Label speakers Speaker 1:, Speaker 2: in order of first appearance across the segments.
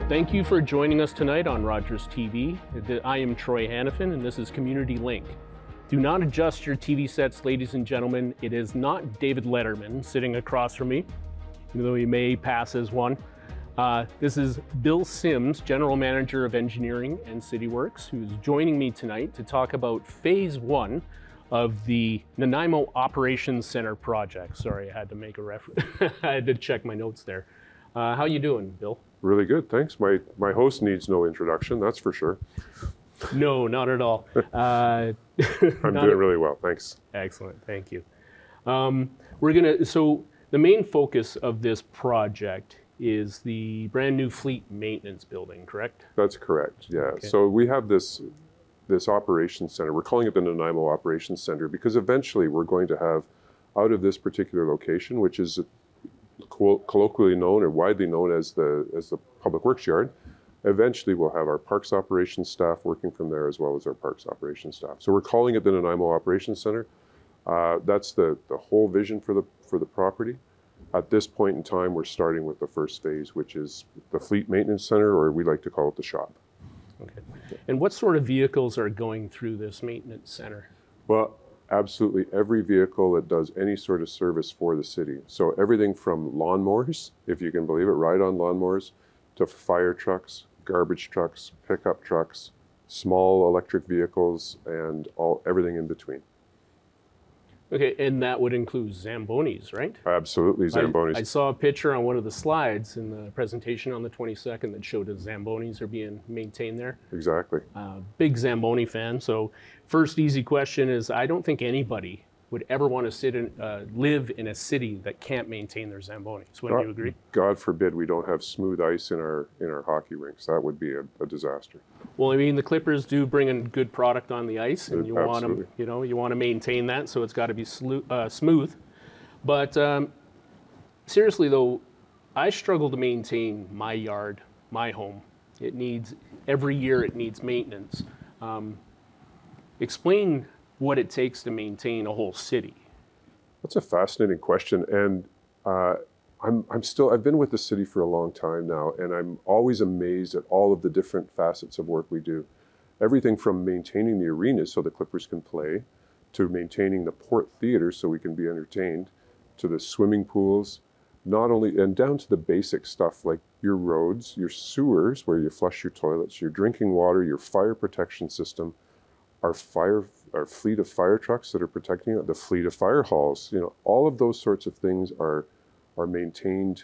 Speaker 1: Thank you for joining us tonight on Rogers TV. I am Troy Hannafin, and this is Community Link. Do not adjust your TV sets, ladies and gentlemen. It is not David Letterman sitting across from me, even though he may pass as one. This is Bill Sims, General Manager of Engineering and City Works, who's joining me tonight to talk about Phase 1 of the Nanaimo Operations Center project. Sorry, I had to make a reference. I had to check my notes there. How you doing, Bill?
Speaker 2: Really good, thanks. My host needs no introduction, that's for sure.
Speaker 1: No, not at all.
Speaker 2: I'm doing really well, thanks.
Speaker 1: Excellent, thank you. So the main focus of this project is the brand new fleet maintenance building, correct?
Speaker 2: That's correct, yeah.
Speaker 1: Okay.
Speaker 2: So we have this operations center. We're calling it the Nanaimo Operations Center because eventually we're going to have, out of this particular location, which is colloquially known or widely known as the Public Works Yard, eventually we'll have our Parks Operations staff working from there as well as our Parks Operations staff. So we're calling it the Nanaimo Operations Center. That's the whole vision for the property. At this point in time, we're starting with the first phase, which is the Fleet Maintenance Center, or we like to call it the shop.
Speaker 1: Okay. And what sort of vehicles are going through this maintenance center?
Speaker 2: Well, absolutely every vehicle that does any sort of service for the city. So everything from lawnmowers, if you can believe it, ride-on lawnmowers, to fire trucks, garbage trucks, pickup trucks, small electric vehicles, and everything in between.
Speaker 1: Okay, and that would include Zambonis, right?
Speaker 2: Absolutely, Zambonis.
Speaker 1: I saw a picture on one of the slides in the presentation on the 22nd that showed that Zambonis are being maintained there.
Speaker 2: Exactly.
Speaker 1: Big Zamboni fan. So first easy question is, I don't think anybody would ever want to live in a city that can't maintain their Zambonis. Wouldn't you agree?
Speaker 2: God forbid we don't have smooth ice in our hockey rinks. That would be a disaster.
Speaker 1: Well, I mean, the Clippers do bring a good product on the ice, and you
Speaker 2: Absolutely.
Speaker 1: want to, you want to maintain that, so it's got to be smooth. But seriously, though, I struggle to maintain my yard, my home. It needs every year. It needs maintenance. Explain what it takes to maintain a whole city.
Speaker 2: That's a fascinating question, and I've been with the city for a long time now, and I'm always amazed at all of the different facets of work we do. Everything from maintaining the arenas so the Clippers can play, to maintaining the Port Theater so we can be entertained, to the swimming pools, and down to the basic stuff like your roads, your sewers where you flush your toilets, your drinking water, your fire protection system, our fleet of fire trucks that are protecting it, the fleet of fire halls, all of those sorts of things are maintained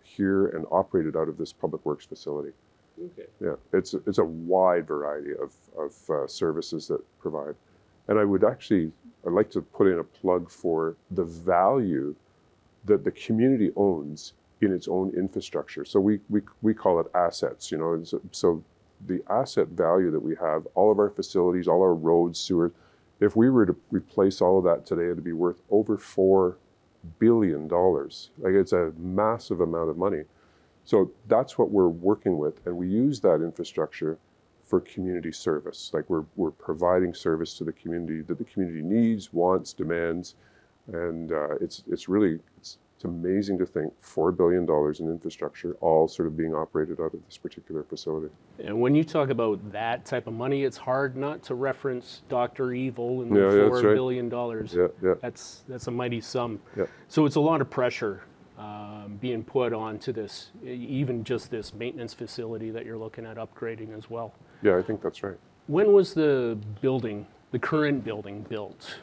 Speaker 2: here and operated out of this public works facility.
Speaker 1: Okay.
Speaker 2: Yeah, it's a wide variety of services that provide. And I'd like to put in a plug for the value that the community owns in its own infrastructure. So we call it assets, so the asset value that we have, all of our facilities, all our roads, sewers, if we were to replace all of that today, it'd be worth over $4 billion. Like, it's a massive amount of money. So that's what we're working with, and we use that infrastructure for community service. Like, we're providing service to the community that the community needs, wants, demands, and it's amazing to think $4 billion in infrastructure all sort of being operated out of this particular facility.
Speaker 1: And when you talk about that type of money, it's hard not to reference Dr. Evil and the $4 billion.
Speaker 2: Yeah.
Speaker 1: That's a mighty sum.
Speaker 2: Yeah.
Speaker 1: So it's a lot of pressure being put onto this, even just this maintenance facility that you're looking at upgrading as well.
Speaker 2: Yeah, I think that's right.
Speaker 1: When was the current building built?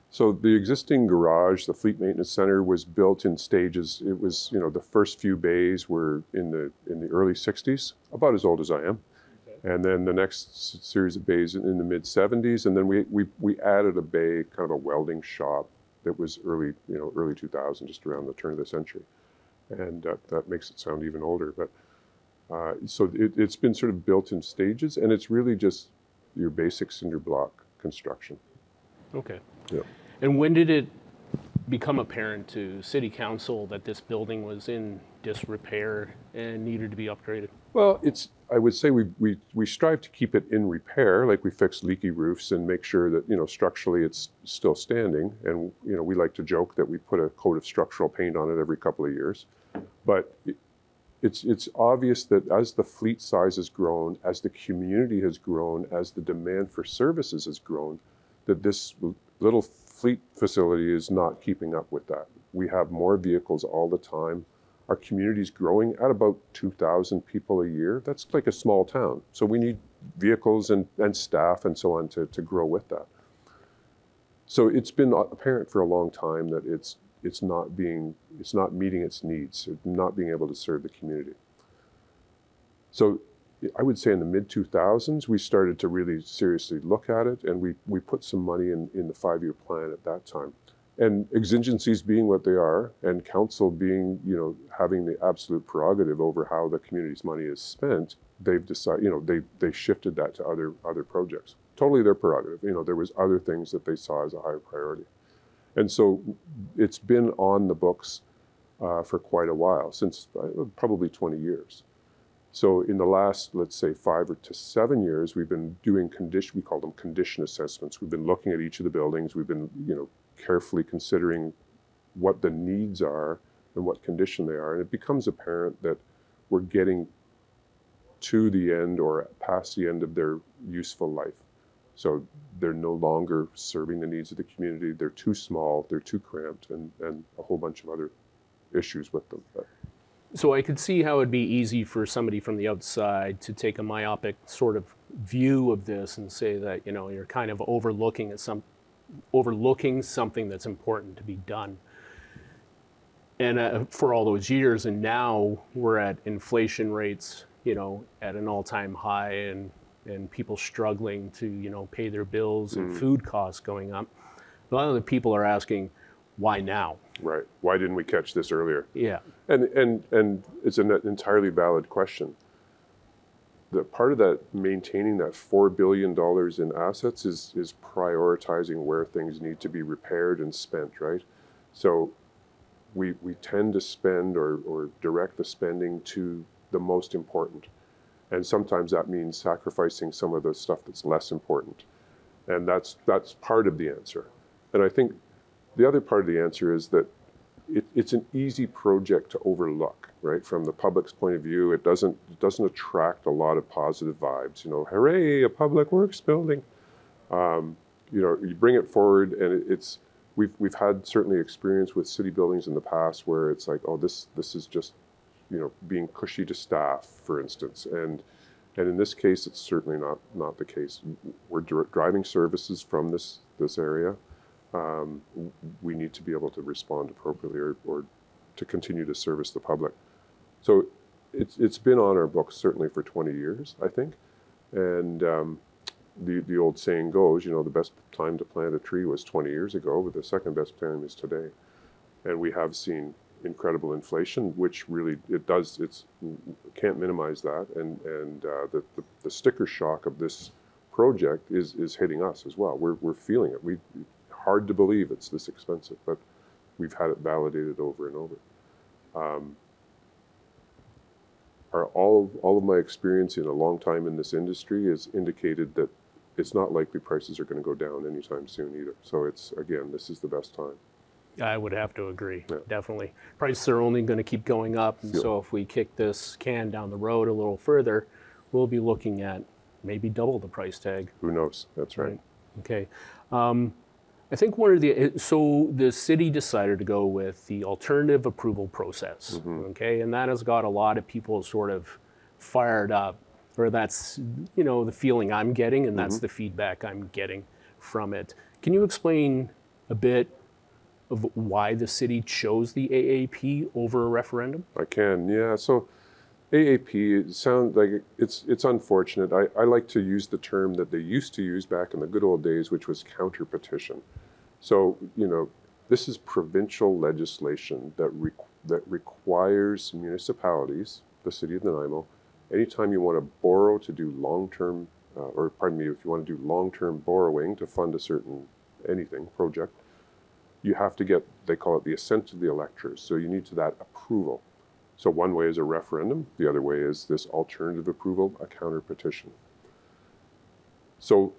Speaker 2: So the existing garage, the Fleet Maintenance Center, was built in stages. It was, the first few bays were in the early 60s, about as old as I am. Okay. And then the next series of bays in the mid 70s. And then we added a bay, kind of a welding shop that was early 2000, just around the turn of the century. And that makes it sound even older. But so it's been sort of built in stages, and it's really just your basic cinder block construction.
Speaker 1: Okay.
Speaker 2: Yeah.
Speaker 1: And when did it become apparent to City Council that this building was in disrepair and needed to be upgraded?
Speaker 2: Well, I would say we strive to keep it in repair, like we fix leaky roofs and make sure that, structurally it's still standing. And, we like to joke that we put a coat of structural paint on it every couple of years. But it's obvious that as the fleet size has grown, as the community has grown, as the demand for services has grown, that this little fleet facility is not keeping up with that. We have more vehicles all the time. Our community is growing at about 2,000 people a year. That's like a small town. So we need vehicles and staff and so on to grow with that. So it's been apparent for a long time that it's not meeting its needs, not being able to serve the community. So I would say in the mid-2000s, we started to really seriously look at it, and we put some money in the 5-year plan at that time. And exigencies being what they are, and council being, having the absolute prerogative over how the community's money is spent, they've decided, they shifted that to other projects. Totally their prerogative. There was other things that they saw as a higher priority. And so it's been on the books for quite a while, since probably 20 years. So in the last, let's say, 5 to 7 years, we've been doing we call them condition assessments. We've been looking at each of the buildings. We've been, carefully considering what the needs are and what condition they are. And it becomes apparent that we're getting to the end or past the end of their useful life. So they're no longer serving the needs of the community. They're too small, they're too cramped, and a whole bunch of other issues with them.
Speaker 1: So I could see how it'd be easy for somebody from the outside to take a myopic sort of view of this and say that, you're kind of overlooking something that's important to be done. And for all those years, and now we're at inflation rates, at an all-time high, and people struggling to, pay their bills and food costs going up. A lot of the people are asking, why now?
Speaker 2: Right. Why didn't we catch this earlier?
Speaker 1: Yeah.
Speaker 2: And it's an entirely valid question. The part of that, maintaining that $4 billion in assets is prioritizing where things need to be repaired and spent, right? So we tend to spend or direct the spending to the most important. And sometimes that means sacrificing some of the stuff that's less important. And that's part of the answer. And I think the other part of the answer is that it's an easy project to overlook, right? From the public's point of view, it doesn't attract a lot of positive vibes. Hooray, a public works building. You bring it forward, and we've had certainly experience with city buildings in the past where it's like, oh, this is just being cushy to staff, for instance, and in this case, it's certainly not the case. We're driving services from this area. We need to be able to respond appropriately or to continue to service the public. So it's been on our books certainly for 20 years, I think. And the old saying goes, the best time to plant a tree was 20 years ago, but the second best time is today. And we have seen incredible inflation, which really can't minimize that. And the sticker shock of this project is hitting us as well. We're feeling it. Hard to believe it's this expensive, but we've had it validated over and over. All of my experience in a long time in this industry has indicated that it's not likely prices are going to go down anytime soon either. So this is the best time.
Speaker 1: I would have to agree, yeah. Definitely. Prices are only going to keep going up, and so if we kick this can down the road a little further, we'll be looking at maybe double the price tag.
Speaker 2: Who knows? That's right.
Speaker 1: Okay. I think so the city decided to go with the alternative approval process, okay? And that has got a lot of people sort of fired up, or that's, the feeling I'm getting, and that's the feedback I'm getting from it. Can you explain a bit of why the city chose the AAP over a referendum?
Speaker 2: I can, yeah. So AAP, it sounds like it's unfortunate. I like to use the term that they used to use back in the good old days, which was counter-petition. So, this is provincial legislation that requires municipalities, the city of Nanaimo, anytime you want to borrow to do long-term, if you want to do long-term borrowing to fund a certain project, you have to get, they call it the assent of the electors. So you need that approval. So one way is a referendum. The other way is this alternative approval, a counter-petition. So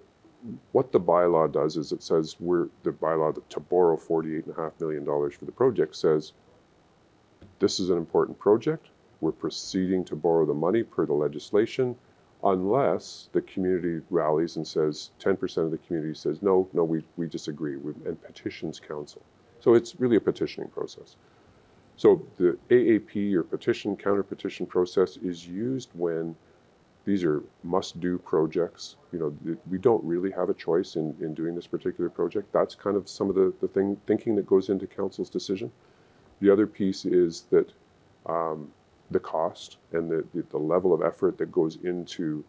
Speaker 2: what the bylaw does is it says the bylaw to borrow $48.5 million for the project says, this is an important project. we're proceeding to borrow the money per the legislation, unless the community rallies and says, 10% of the community says, no, we disagree, and petitions council. So it's really a petitioning process. So the AAP, or petition counter-petition process, is used when these are must-do projects. You know, we don't really have a choice in doing this particular project. That's kind of some of the thinking that goes into council's decision. The other piece is that the cost and the level of effort that goes into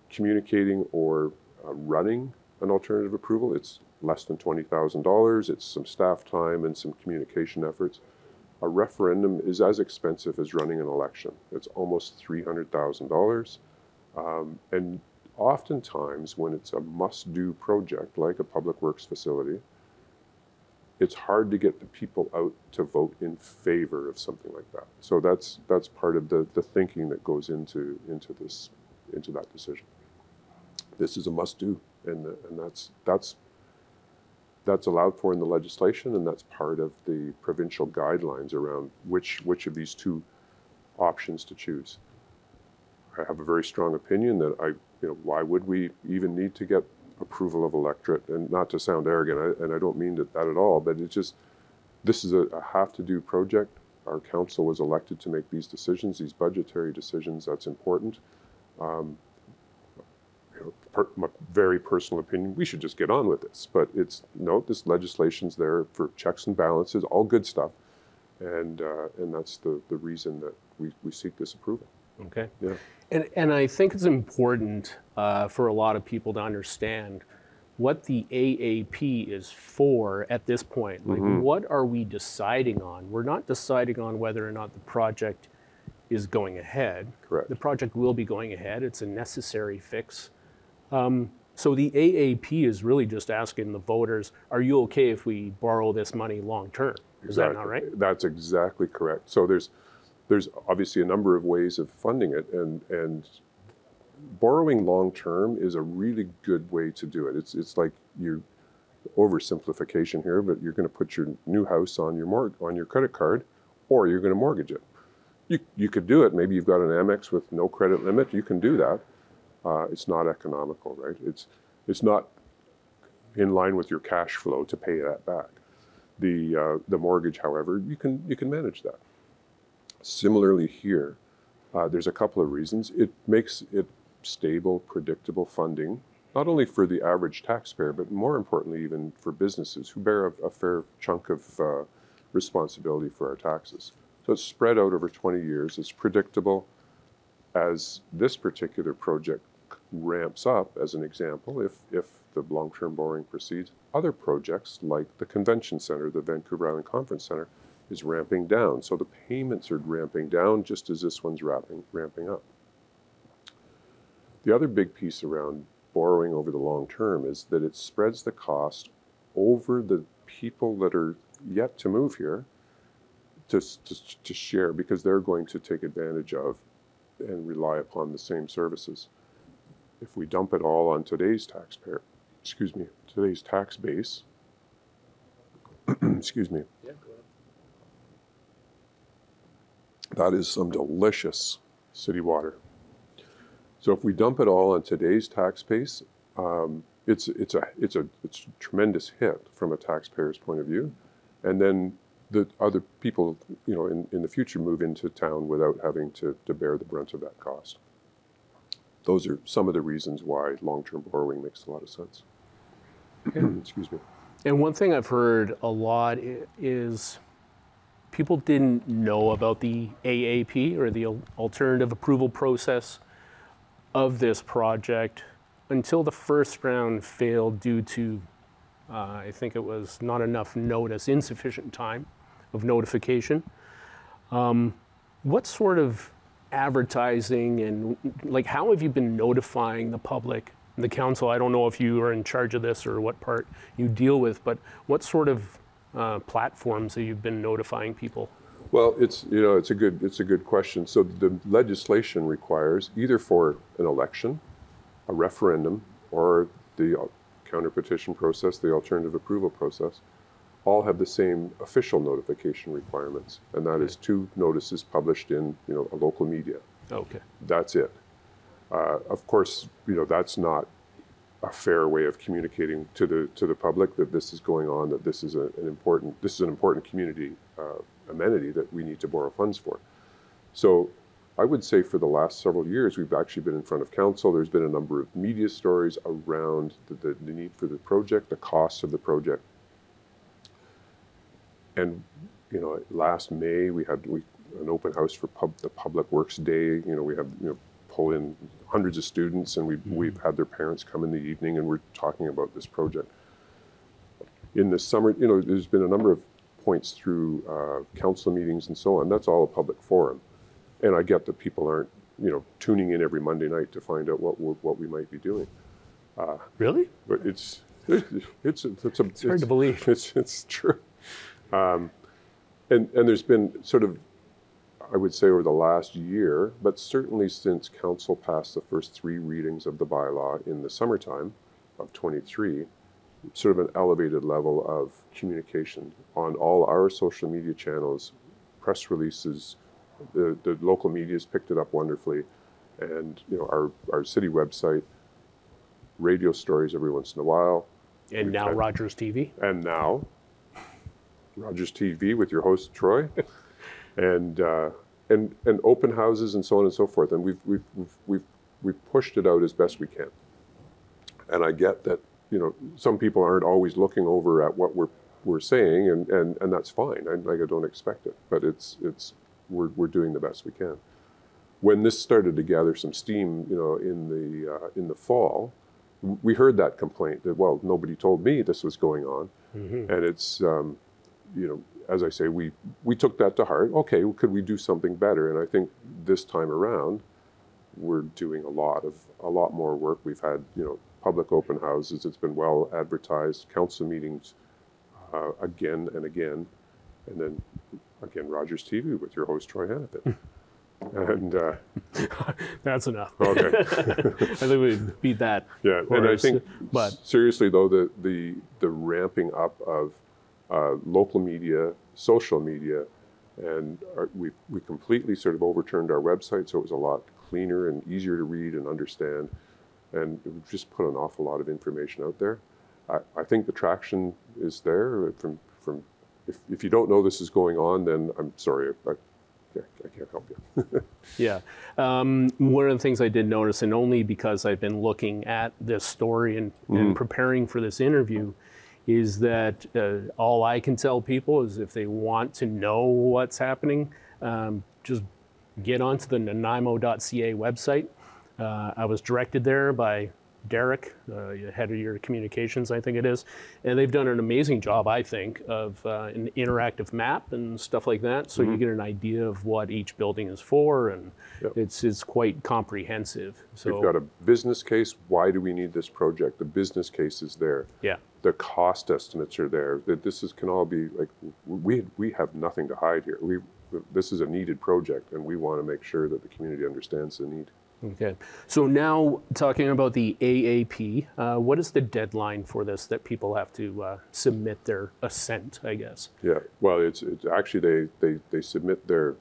Speaker 2: communicating or running an alternative approval. It's less than $20,000. It's some staff time and some communication efforts. A referendum is as expensive as running an election. It's almost $300,000. And oftentimes when it's a must-do project like a public works facility, it's hard to get the people out to vote in favor of something like that. So that's part of the thinking that goes into that decision. This is a must-do, and that's allowed for in the legislation, and that's part of the provincial guidelines around which of these two options to choose. I have a very strong opinion that why would we even need to get approval of electorate? And not to sound arrogant, and I don't mean that at all, but it's just, this is a have-to-do project. Our council was elected to make these decisions, these budgetary decisions. That's important. My very personal opinion, we should just get on with this. But this legislation's there for checks and balances, all good stuff, and that's the reason that we seek this approval.
Speaker 1: Okay.
Speaker 2: Yeah.
Speaker 1: And I think it's important for a lot of people to understand what the AAP is for at this point. Like, what are we deciding on? We're not deciding on whether or not the project is going ahead.
Speaker 2: Correct.
Speaker 1: The project will be going ahead. It's a necessary fix. So the AAP is really just asking the voters, are you okay if we borrow this money long term? Is that not right?
Speaker 2: That's exactly correct. So there's obviously a number of ways of funding it, and borrowing long term is a really good way to do it. It's like oversimplification here, but you're going to put your new house on your credit card, or you're going to mortgage it. You could do it. Maybe you've got an Amex with no credit limit. You can do that. It's not economical, right? It's not in line with your cash flow to pay that back. The mortgage, however, you can manage that. Similarly here, there's a couple of reasons. It makes it stable, predictable funding, not only for the average taxpayer, but more importantly even for businesses who bear a fair chunk of responsibility for our taxes. So it's spread out over 20 years. It's predictable. As this particular project ramps up, as an example, if the long-term borrowing proceeds, other projects like the Convention Center, the Vancouver Island Conference Center, is ramping down. So the payments are ramping down just as this one's ramping up. The other big piece around borrowing over the long term is that it spreads the cost over the people that are yet to move here to share, because they're going to take advantage of and rely upon the same services. If we dump it all on today's tax base, excuse me.
Speaker 1: Yeah, go ahead.
Speaker 2: That is some delicious city water. So if we dump it all on today's tax base, it's a tremendous hit from a taxpayer's point of view, and then the other people, in the future move into town without having to bear the brunt of that cost. Those are some of the reasons why long-term borrowing makes a lot of sense. Excuse me.
Speaker 1: And one thing I've heard a lot is people didn't know about the AAP, or the alternative approval process of this project, until the first round failed due to, I think it was not enough notice, insufficient time of notification. What sort of advertising and how have you been notifying the public, the council? I don't know if you are in charge of this or what part you deal with, but what sort of platforms have you been notifying people?
Speaker 2: Well, it's a good question. So the legislation requires, either for an election, a referendum, or the counter-petition process, the alternative approval process, all have the same official notification requirements, and that is 2 notices published in, a local media.
Speaker 1: Okay.
Speaker 2: That's it. Of course, that's not a fair way of communicating to the public that this is going on, that this is an important community amenity that we need to borrow funds for. So I would say for the last several years, we've actually been in front of council. There's been a number of media stories around the need for the project, the costs of the project. And, last May, we had an open house for the Public Works Day. We have, pull in hundreds of students, and we've had their parents come in the evening, and we're talking about this project. In the summer, there's been a number of points through council meetings and so on. That's all a public forum. And I get that people aren't, tuning in every Monday night to find out what we might be doing.
Speaker 1: Really?
Speaker 2: But it's hard
Speaker 1: to believe.
Speaker 2: It's true. And there's been sort of, I would say over the last year, but certainly since council passed the first 3 readings of the bylaw in the summertime of 23, sort of an elevated level of communication on all our social media channels, press releases. The local media has picked it up wonderfully, and our city website, radio stories every once in a while,
Speaker 1: and now Rogers TV,
Speaker 2: and now Rogers TV with your host Troy, and open houses and so on and so forth, and we've pushed it out as best we can. And I get that some people aren't always looking over at what we're saying, and that's fine. I don't expect it, but we're doing the best we can. When this started to gather some steam, in the fall, we heard that complaint that, well, nobody told me this was going on. Mm-hmm. And it's, as I say, we took that to heart. Okay, well, could we do something better? And I think this time around, we're doing a lot more work. We've had, public open houses. It's been well advertised, council meetings, again and again, and then again, Rogers TV with your host, Troy Hannafin. And
Speaker 1: that's enough.
Speaker 2: Okay.
Speaker 1: I think we beat that.
Speaker 2: Yeah, and I think, seriously though, the ramping up of local media, social media, and we completely sort of overturned our website, so it was a lot cleaner and easier to read and understand, and it just put an awful lot of information out there. I think the traction is there. From if you don't know this is going on, then I'm sorry, I can't help you.
Speaker 1: Yeah. One of the things I did notice, and only because I've been looking at this story and preparing for this interview, is that all I can tell people is if they want to know what's happening, just get onto the Nanaimo.ca website. I was directed there by Derek, head of your communications, I think it is, and they've done an amazing job, I think, of an interactive map and stuff like that, so you get an idea of what each building is for, and it's quite comprehensive. So
Speaker 2: we've got a business case. Why do we need this project? The business case is there.
Speaker 1: Yeah.
Speaker 2: The cost estimates are there. That can all be like, we have nothing to hide here. This is a needed project, and we want to make sure that the community understands the need.
Speaker 1: Okay, so now talking about the AAP, what is the deadline for this that people have to submit their assent, I guess?
Speaker 2: Yeah, well, it's actually they submit their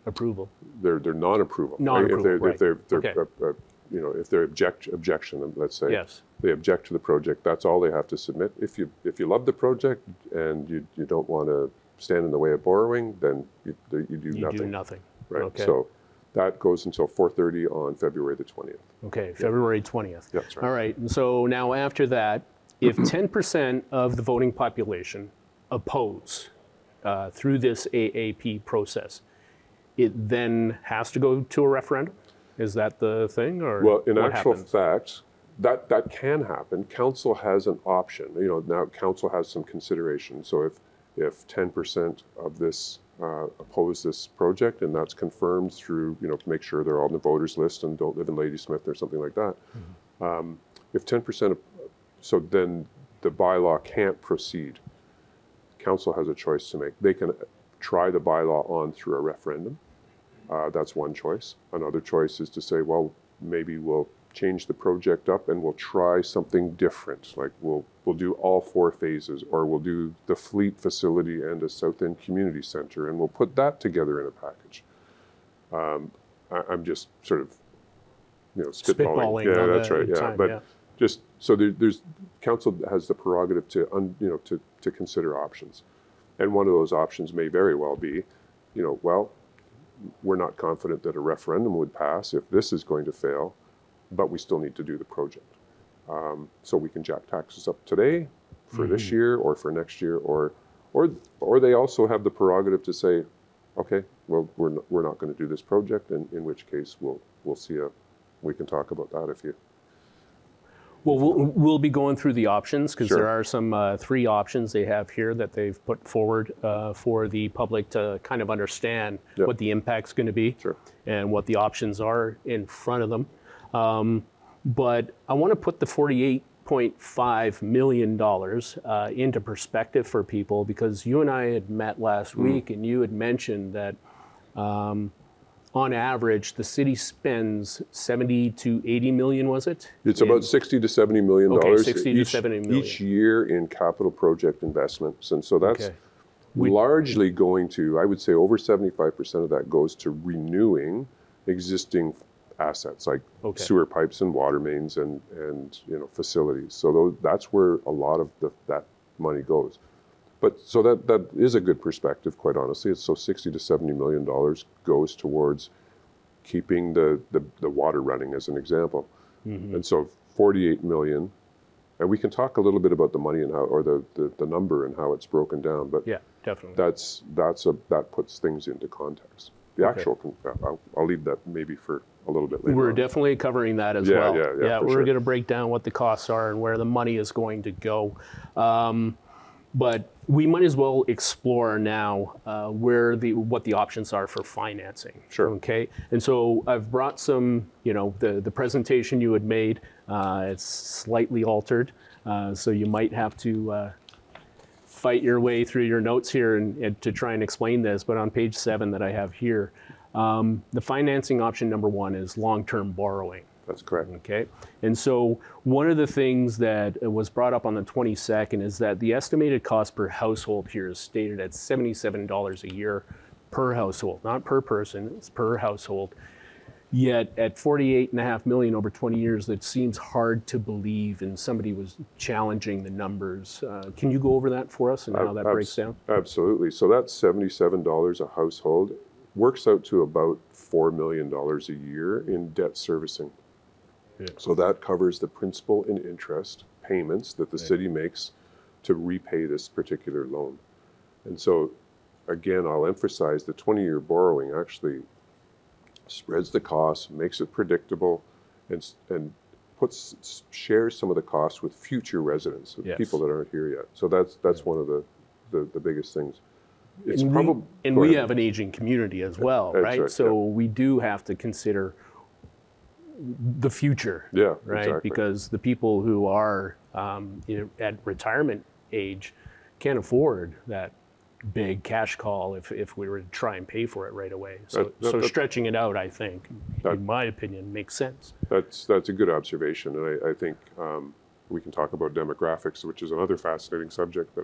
Speaker 1: approval.
Speaker 2: Their non-approval.
Speaker 1: Non-approval,
Speaker 2: right? If they're objection, let's say,
Speaker 1: yes,
Speaker 2: they object to the project. That's all they have to submit. If you love the project and you don't want to stand in the way of borrowing, then you do nothing.
Speaker 1: You do nothing.
Speaker 2: Right.
Speaker 1: Okay.
Speaker 2: So that goes until 4:30 on February the 20th.
Speaker 1: Okay, February 20th.
Speaker 2: That's right.
Speaker 1: All right, and so now after that, if 10% of the voting population oppose through this AAP process, it then has to go to a referendum? Is that the thing, or
Speaker 2: well, in
Speaker 1: what
Speaker 2: actual
Speaker 1: happens?
Speaker 2: fact, that can happen. Council has an option. Now council has some consideration. So if 10% of this oppose this project, and that's confirmed through, to make sure they're on the voters list and don't live in Ladysmith or something like that. Mm-hmm. If 10%, so then the bylaw can't proceed. Council has a choice to make. They can try the bylaw on through a referendum. That's one choice. Another choice is to say, well, maybe we'll change the project up and we'll try something different. Like we'll do all 4 phases, or we'll do the fleet facility and a South End community center, and we'll put that together in a package. I'm just sort of, spitballing. Yeah, that's right. Yeah, but just so there's council has the prerogative to consider options, and one of those options may very well be, well, we're not confident that a referendum would pass if this is going to fail, but we still need to do the project. So we can jack taxes up today for this year or for next year, or they also have the prerogative to say, okay, well, we're not going to do this project, and in which case we'll see we can talk about that if you.
Speaker 1: Well, we'll be going through the options, because there are some 3 options they have here that they've put forward for the public to kind of understand what the impact's going to be and what the options are in front of them. But I want to put the $48.5 million into perspective for people, because you and I had met last week, and you had mentioned that on average, the city spends 70 to 80 million, was it?
Speaker 2: It's about 60 to 70 million dollars
Speaker 1: 60 to 70 million.
Speaker 2: Each year in capital project investments. And so that's largely going to, I would say over 75% of that goes to renewing existing assets like sewer pipes and water mains and facilities. So that's where a lot of that money goes. But so that is a good perspective, quite honestly. So 60 to 70 million dollars goes towards keeping the water running, as an example. And so 48 million, and we can talk a little bit about the money and how, or the number and how it's broken down. But
Speaker 1: yeah, definitely.
Speaker 2: That puts things into context. The actual, I'll leave that maybe for a little bit later.
Speaker 1: We're definitely covering that as well.
Speaker 2: Yeah,
Speaker 1: we're going to break down what the costs are and where the money is going to go. But we might as well explore now what the options are for financing.
Speaker 2: Sure.
Speaker 1: Okay. And so I've brought some, the presentation you had made. It's slightly altered, so you might have to fight your way through your notes here and to try and explain this. But on page 7 that I have here, the financing option number 1 is long-term borrowing.
Speaker 2: That's correct.
Speaker 1: Okay. And so one of the things that was brought up on the 22nd is that the estimated cost per household here is stated at $77 a year per household, not per person, it's per household. Yet at $48.5 million over 20 years, that seems hard to believe, and somebody was challenging the numbers. Can you go over that for us and how that breaks down?
Speaker 2: Absolutely. So that's $77 a household. Works out to about $4 million a year in debt servicing. Yeah. So that covers the principal and interest payments that the city makes to repay this particular loan. And so, again, I'll emphasize the 20-year borrowing actually spreads the cost, makes it predictable, and shares some of the costs with future residents, with people that aren't here yet. So that's one of the biggest things. It's
Speaker 1: we have an aging community as well, right? So we do have to consider the future, right?
Speaker 2: Exactly.
Speaker 1: Because the people who are at retirement age can't afford that big cash call if we were to try and pay for it right away. So stretching it out, I think, in my opinion, makes sense. That's
Speaker 2: a good observation, and I think we can talk about demographics, which is another fascinating subject.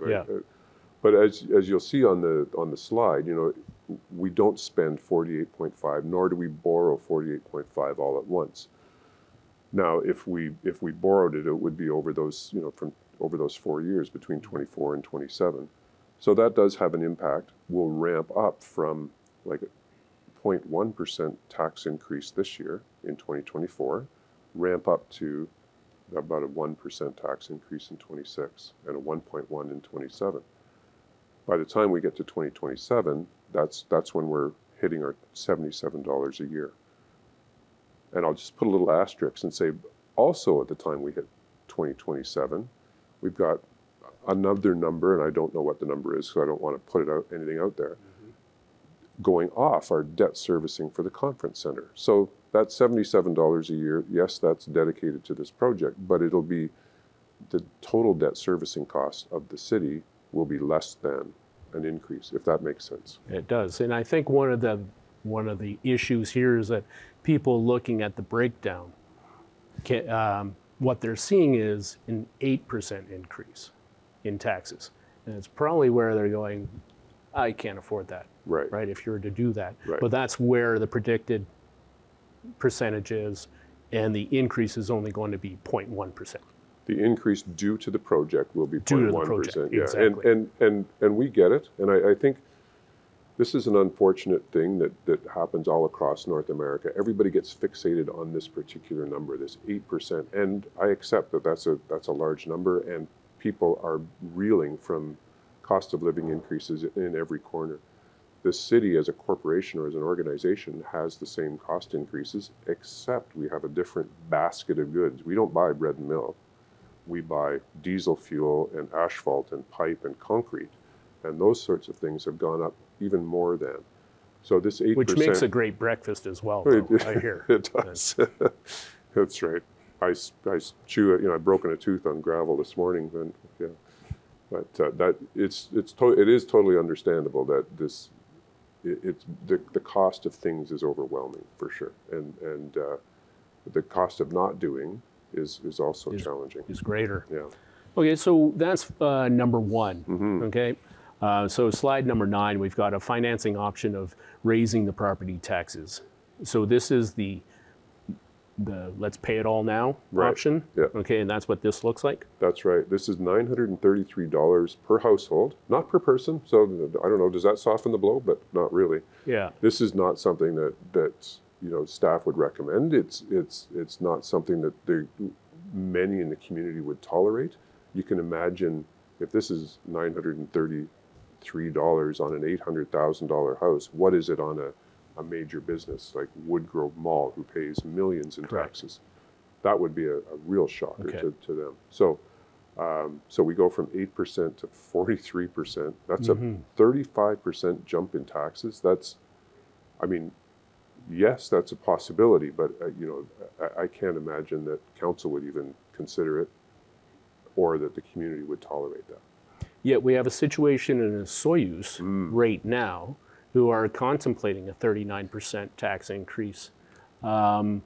Speaker 2: But as you'll see on the slide, we don't spend 48.5, nor do we borrow 48.5 all at once. Now, if we borrowed it, it would be over those over those 4 years between 24 and 27. So that does have an impact. We'll ramp up from like a 0.1% tax increase this year in 2024, ramp up to about a 1% tax increase in 26 and a 1.1 in 27. By the time we get to 2027, that's when we're hitting our $77 a year. And I'll just put a little asterisk and say, also at the time we hit 2027, we've got another number, and I don't know what the number is, so I don't want to put anything out there, going off our debt servicing for the conference center. So that's $77 a year. Yes, that's dedicated to this project, but it'll be the total debt servicing cost of the city will be less than an increase, if that makes sense.
Speaker 1: It does. And I think one of the issues here is that people looking at the breakdown, what they're seeing is an 8% increase in taxes. And it's probably where they're going, I can't afford that, right? If you were to do that.
Speaker 2: Right.
Speaker 1: But that's where the predicted percentage is, and the increase is only going to be 0.1%.
Speaker 2: The increase due to the project will be 0.1%.
Speaker 1: Due to the project, exactly.
Speaker 2: And we get it. And I think this is an unfortunate thing that happens all across North America. Everybody gets fixated on this particular number, this 8%. And I accept that that's a large number, and people are reeling from cost of living increases in every corner. The city as a corporation or as an organization has the same cost increases, except we have a different basket of goods. We don't buy bread and milk. We buy diesel fuel and asphalt and pipe and concrete. And those sorts of things have gone up even more than. So this 8%...
Speaker 1: Which makes a great breakfast as well, though, I hear.
Speaker 2: It does. That's right. I chew it, I've broken a tooth on gravel this morning. And, yeah. But it is totally understandable that the cost of things is overwhelming, for sure. And the cost of not doing is also challenging.
Speaker 1: Is greater.
Speaker 2: Yeah.
Speaker 1: Okay, so that's number one.
Speaker 2: Mm-hmm.
Speaker 1: Okay, so slide number 9, we've got a financing option of raising the property taxes. So this is the let's pay it all now option.
Speaker 2: Yeah.
Speaker 1: Okay, and that's what this looks like.
Speaker 2: That's right. This is $933 per household, not per person. So I don't know, does that soften the blow? But not really.
Speaker 1: Yeah.
Speaker 2: This is not something that staff would recommend. It's not something that many in the community would tolerate. You can imagine if this is $933 on an $800,000 house, what is it on a major business like Woodgrove Mall, who pays millions in taxes? That would be a real shocker to them. So we go from 8% to 43%. That's a 35% jump in taxes. Yes, that's a possibility, but I can't imagine that council would even consider it, or that the community would tolerate that.
Speaker 1: Yet we have a situation in a Soyuz right now who are contemplating a 39% tax increase. So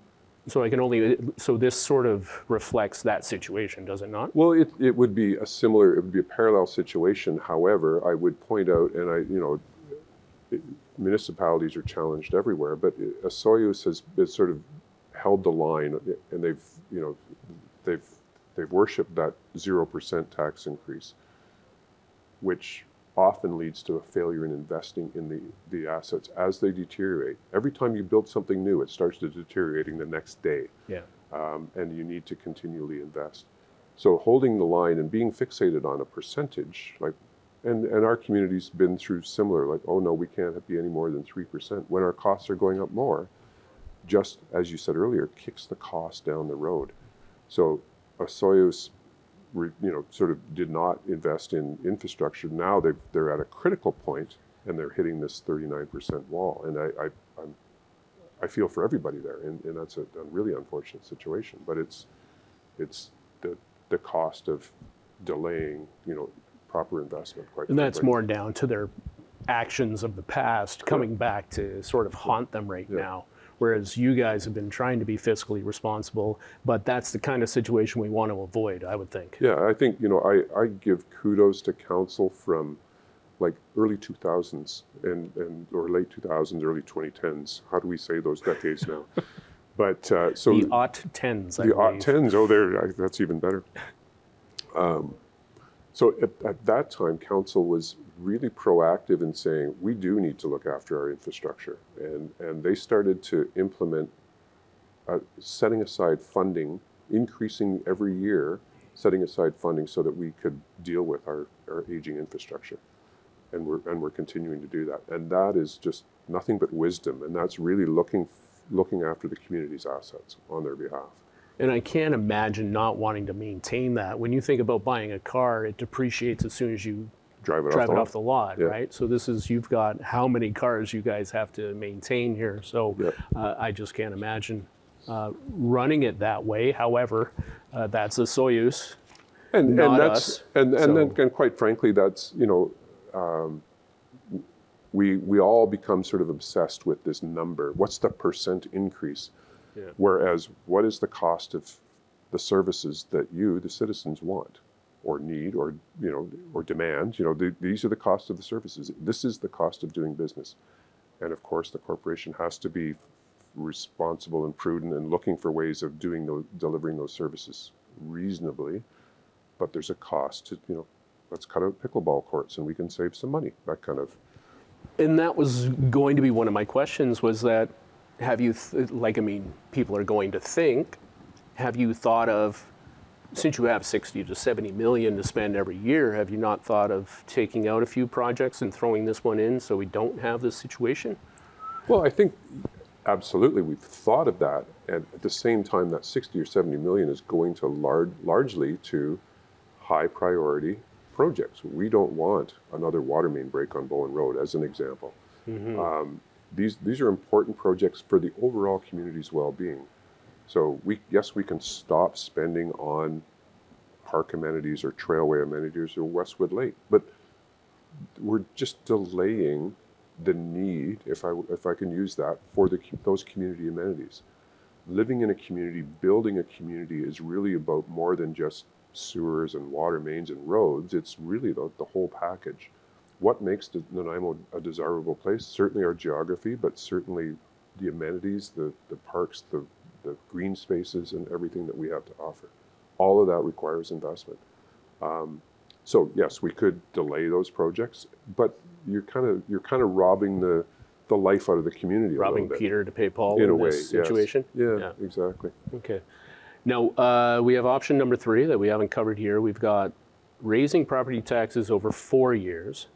Speaker 1: this sort of reflects that situation, does it not?
Speaker 2: Well, it would be a parallel situation. However, I would point out, and municipalities are challenged everywhere, but Soyuz has sort of held the line, and they've worshipped that 0% tax increase, which often leads to a failure in investing in the assets as they deteriorate. Every time you build something new, it starts to deteriorating the next day.
Speaker 1: Yeah.
Speaker 2: And you need to continually invest. So holding the line and being fixated on a percentage, and our community's been through similar, oh no, we can't be any more than 3%, when our costs are going up more, just as you said earlier, kicks the cost down the road. So Soyuz sort of did not invest in infrastructure. Now they're at a critical point, and they're hitting this 39% wall. And I feel for everybody there, and that's a really unfortunate situation. But it's the cost of delaying, proper investment.
Speaker 1: And that's more down to their actions of the past coming back to sort of haunt them right now. Whereas you guys have been trying to be fiscally responsible, but that's the kind of situation we want to avoid, I would think.
Speaker 2: Yeah, I think, I give kudos to council from early 2000s or late 2000s, early 2010s. How do we say those decades now? But so
Speaker 1: the aught-10s, I
Speaker 2: the
Speaker 1: believe.
Speaker 2: aught-10s, that's even better. So at that time, council was really proactive in saying, we do need to look after our infrastructure. And they started to implement setting aside funding, increasing every year, setting aside funding so that we could deal with our aging infrastructure. And we're continuing to do that. And that is just nothing but wisdom. And that's really looking after the community's assets on their behalf.
Speaker 1: And I can't imagine not wanting to maintain that. When you think about buying a car, it depreciates as soon as you drive it off the lot, right? So you've got how many cars you guys have to maintain here. So I just can't imagine running it that way. However, that's a Soyuz, not us.
Speaker 2: And quite frankly, that's, we all become sort of obsessed with this number. What's the percent increase?
Speaker 1: Yeah.
Speaker 2: Whereas, what is the cost of the services that you, the citizens, want or need or, or demand? These are the costs of the services. This is the cost of doing business. And of course, the corporation has to be responsible and prudent and looking for ways of delivering those services reasonably. But there's a cost to, let's cut out pickleball courts and we can save some money, that kind of.
Speaker 1: And that was going to be one of my questions, was that, have you, people are going to think, have you thought of, since you have 60 to 70 million to spend every year, have you not thought of taking out a few projects and throwing this one in so we don't have this situation?
Speaker 2: Well, I think absolutely we've thought of that. And at the same time, that 60 or 70 million is going to largely to high priority projects. We don't want another water main break on Bowen Road, as an example. Mm-hmm. These are important projects for the overall community's well-being. So we can stop spending on park amenities or trailway amenities or Westwood Lake, but we're just delaying the need, if I can use that, for those community amenities. Living in a community, building a community is really about more than just sewers and water mains and roads. It's really the whole package. What makes Nanaimo a desirable place? Certainly our geography, but certainly the amenities, the parks, the green spaces, and everything that we have to offer. All of that requires investment. So yes, we could delay those projects, but you're kind of robbing the life out of the community.
Speaker 1: Robbing Peter to pay Paul in this situation.
Speaker 2: Yes. Yeah, exactly.
Speaker 1: Okay. Now we have option number 3 that we haven't covered here. We've got raising property taxes over 4 years,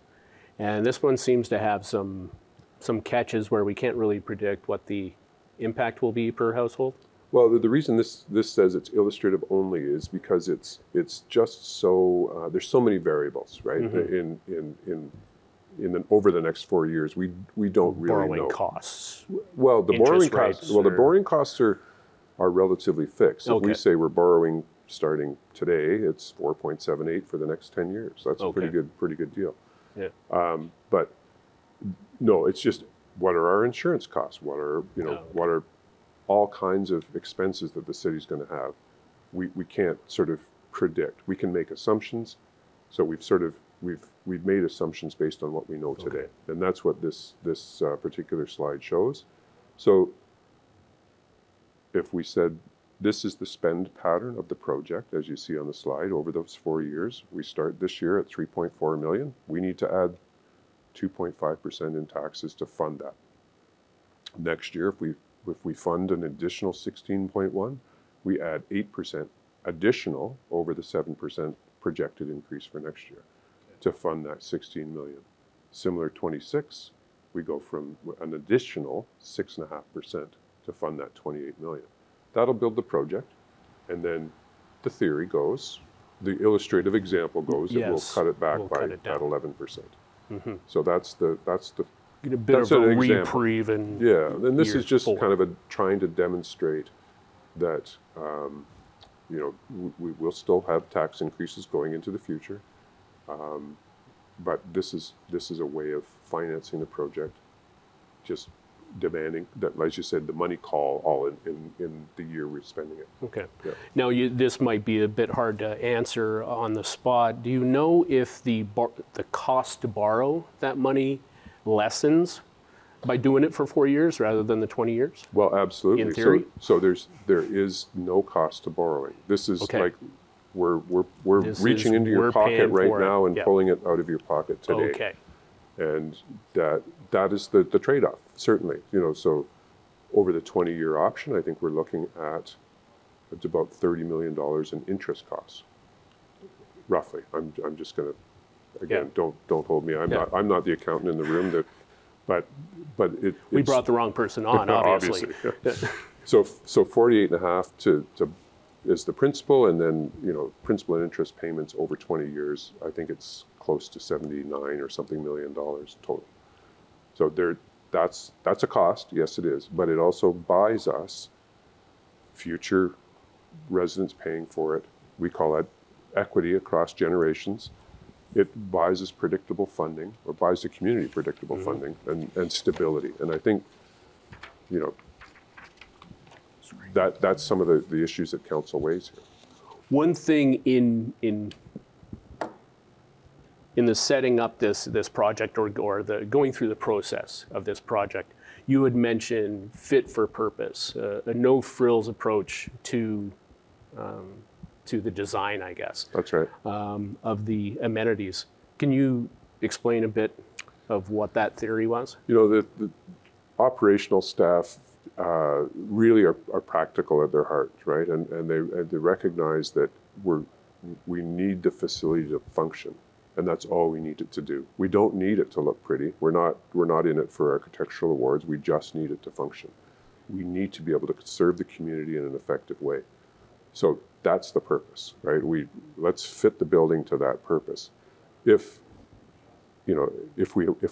Speaker 1: and this one seems to have some catches where we can't really predict what the impact will be per household.
Speaker 2: Well, the reason this says it's illustrative only is because it's just so there's so many variables, right? Mm-hmm. In over the next 4 years, we don't really know.
Speaker 1: Borrowing costs.
Speaker 2: Well, the borrowing costs. Well,
Speaker 1: the
Speaker 2: borrowing costs are relatively fixed.
Speaker 1: Okay.
Speaker 2: If we say we're borrowing starting today, it's 4.78 for the next 10 years. That's a pretty good deal.
Speaker 1: Yeah.
Speaker 2: But no, it's just, what are our insurance costs? What are what are all kinds of expenses that the city's going to have? We can't sort of predict. We can make assumptions. So we've made assumptions based on what we know today, and that's what this particular slide shows. So if we said this is the spend pattern of the project, as you see on the slide, over those 4 years, we start this year at 3.4 million. We need to add 2.5% in taxes to fund that. Next year, if we fund an additional 16.1, we add 8% additional over the 7% projected increase for next year to fund that 16 million. Similar 26, we go from an additional 6.5% to fund that 28 million. That'll build the project, and then the theory goes, the illustrative example goes, that we'll cut it back by that 11%. Mm-hmm. So that's the
Speaker 1: a bit of a reprieve. And
Speaker 2: this is just kind of trying to demonstrate that we will still have tax increases going into the future, but this is a way of financing the project, just demanding that, as you said, the money call all in the year we're spending it.
Speaker 1: Okay.
Speaker 2: Yeah.
Speaker 1: Now, this might be a bit hard to answer on the spot. Do you know if the cost to borrow that money lessens by doing it for 4 years rather than the 20 years?
Speaker 2: Well, absolutely.
Speaker 1: In theory?
Speaker 2: So there is no cost to borrowing. This is like we're reaching into your pocket right now and pulling it out of your pocket today.
Speaker 1: Okay.
Speaker 2: And that is the trade-off, certainly. So over the 20-year option, I think we're looking at it's about $30 million in interest costs, roughly. I'm just going to, again, don't hold me. I'm not the accountant in the room. But
Speaker 1: we brought the wrong person on, obviously.
Speaker 2: So 48.5 is the principal, and then principal and interest payments over 20 years. I think it's close to 79 or something million dollars total. So that's a cost, yes it is, but it also buys us future residents paying for it. We call that equity across generations. It buys us predictable funding, or buys the community predictable funding and stability. And I think, that's some of the issues that council weighs here.
Speaker 1: One thing in the setting up this project or the going through the process of this project, you had mentioned fit for purpose, a no frills approach to the design, I guess.
Speaker 2: That's right.
Speaker 1: Of the amenities. Can you explain a bit of what that theory was?
Speaker 2: You know, the operational staff really are practical at their heart, right? And they recognize that we need the facility to function, and that's all we need it to do. We don't need it to look pretty. We're not in it for architectural awards. We just need it to function. We need to be able to serve the community in an effective way. So that's the purpose, right? Let's fit the building to that purpose. If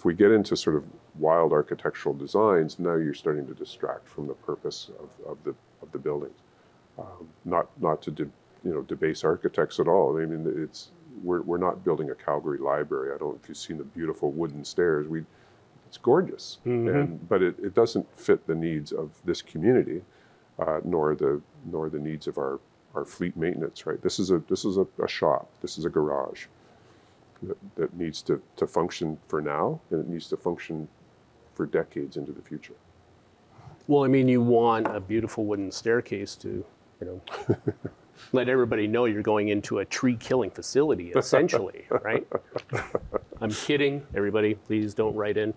Speaker 2: we get into sort of wild architectural designs, now you're starting to distract from the purpose of the buildings. Not to debase architects at all. I mean, we're not building a Calgary library. I don't know if you've seen the beautiful wooden stairs. It's gorgeous, but it doesn't fit the needs of this community, nor the needs of our fleet maintenance. Right. This is a shop. This is a garage that needs to function for now, and it needs to function for decades into the future.
Speaker 1: Well, I mean, you want a beautiful wooden staircase to, let everybody know you're going into a tree killing facility, essentially, right? I'm kidding. Everybody, please don't write in.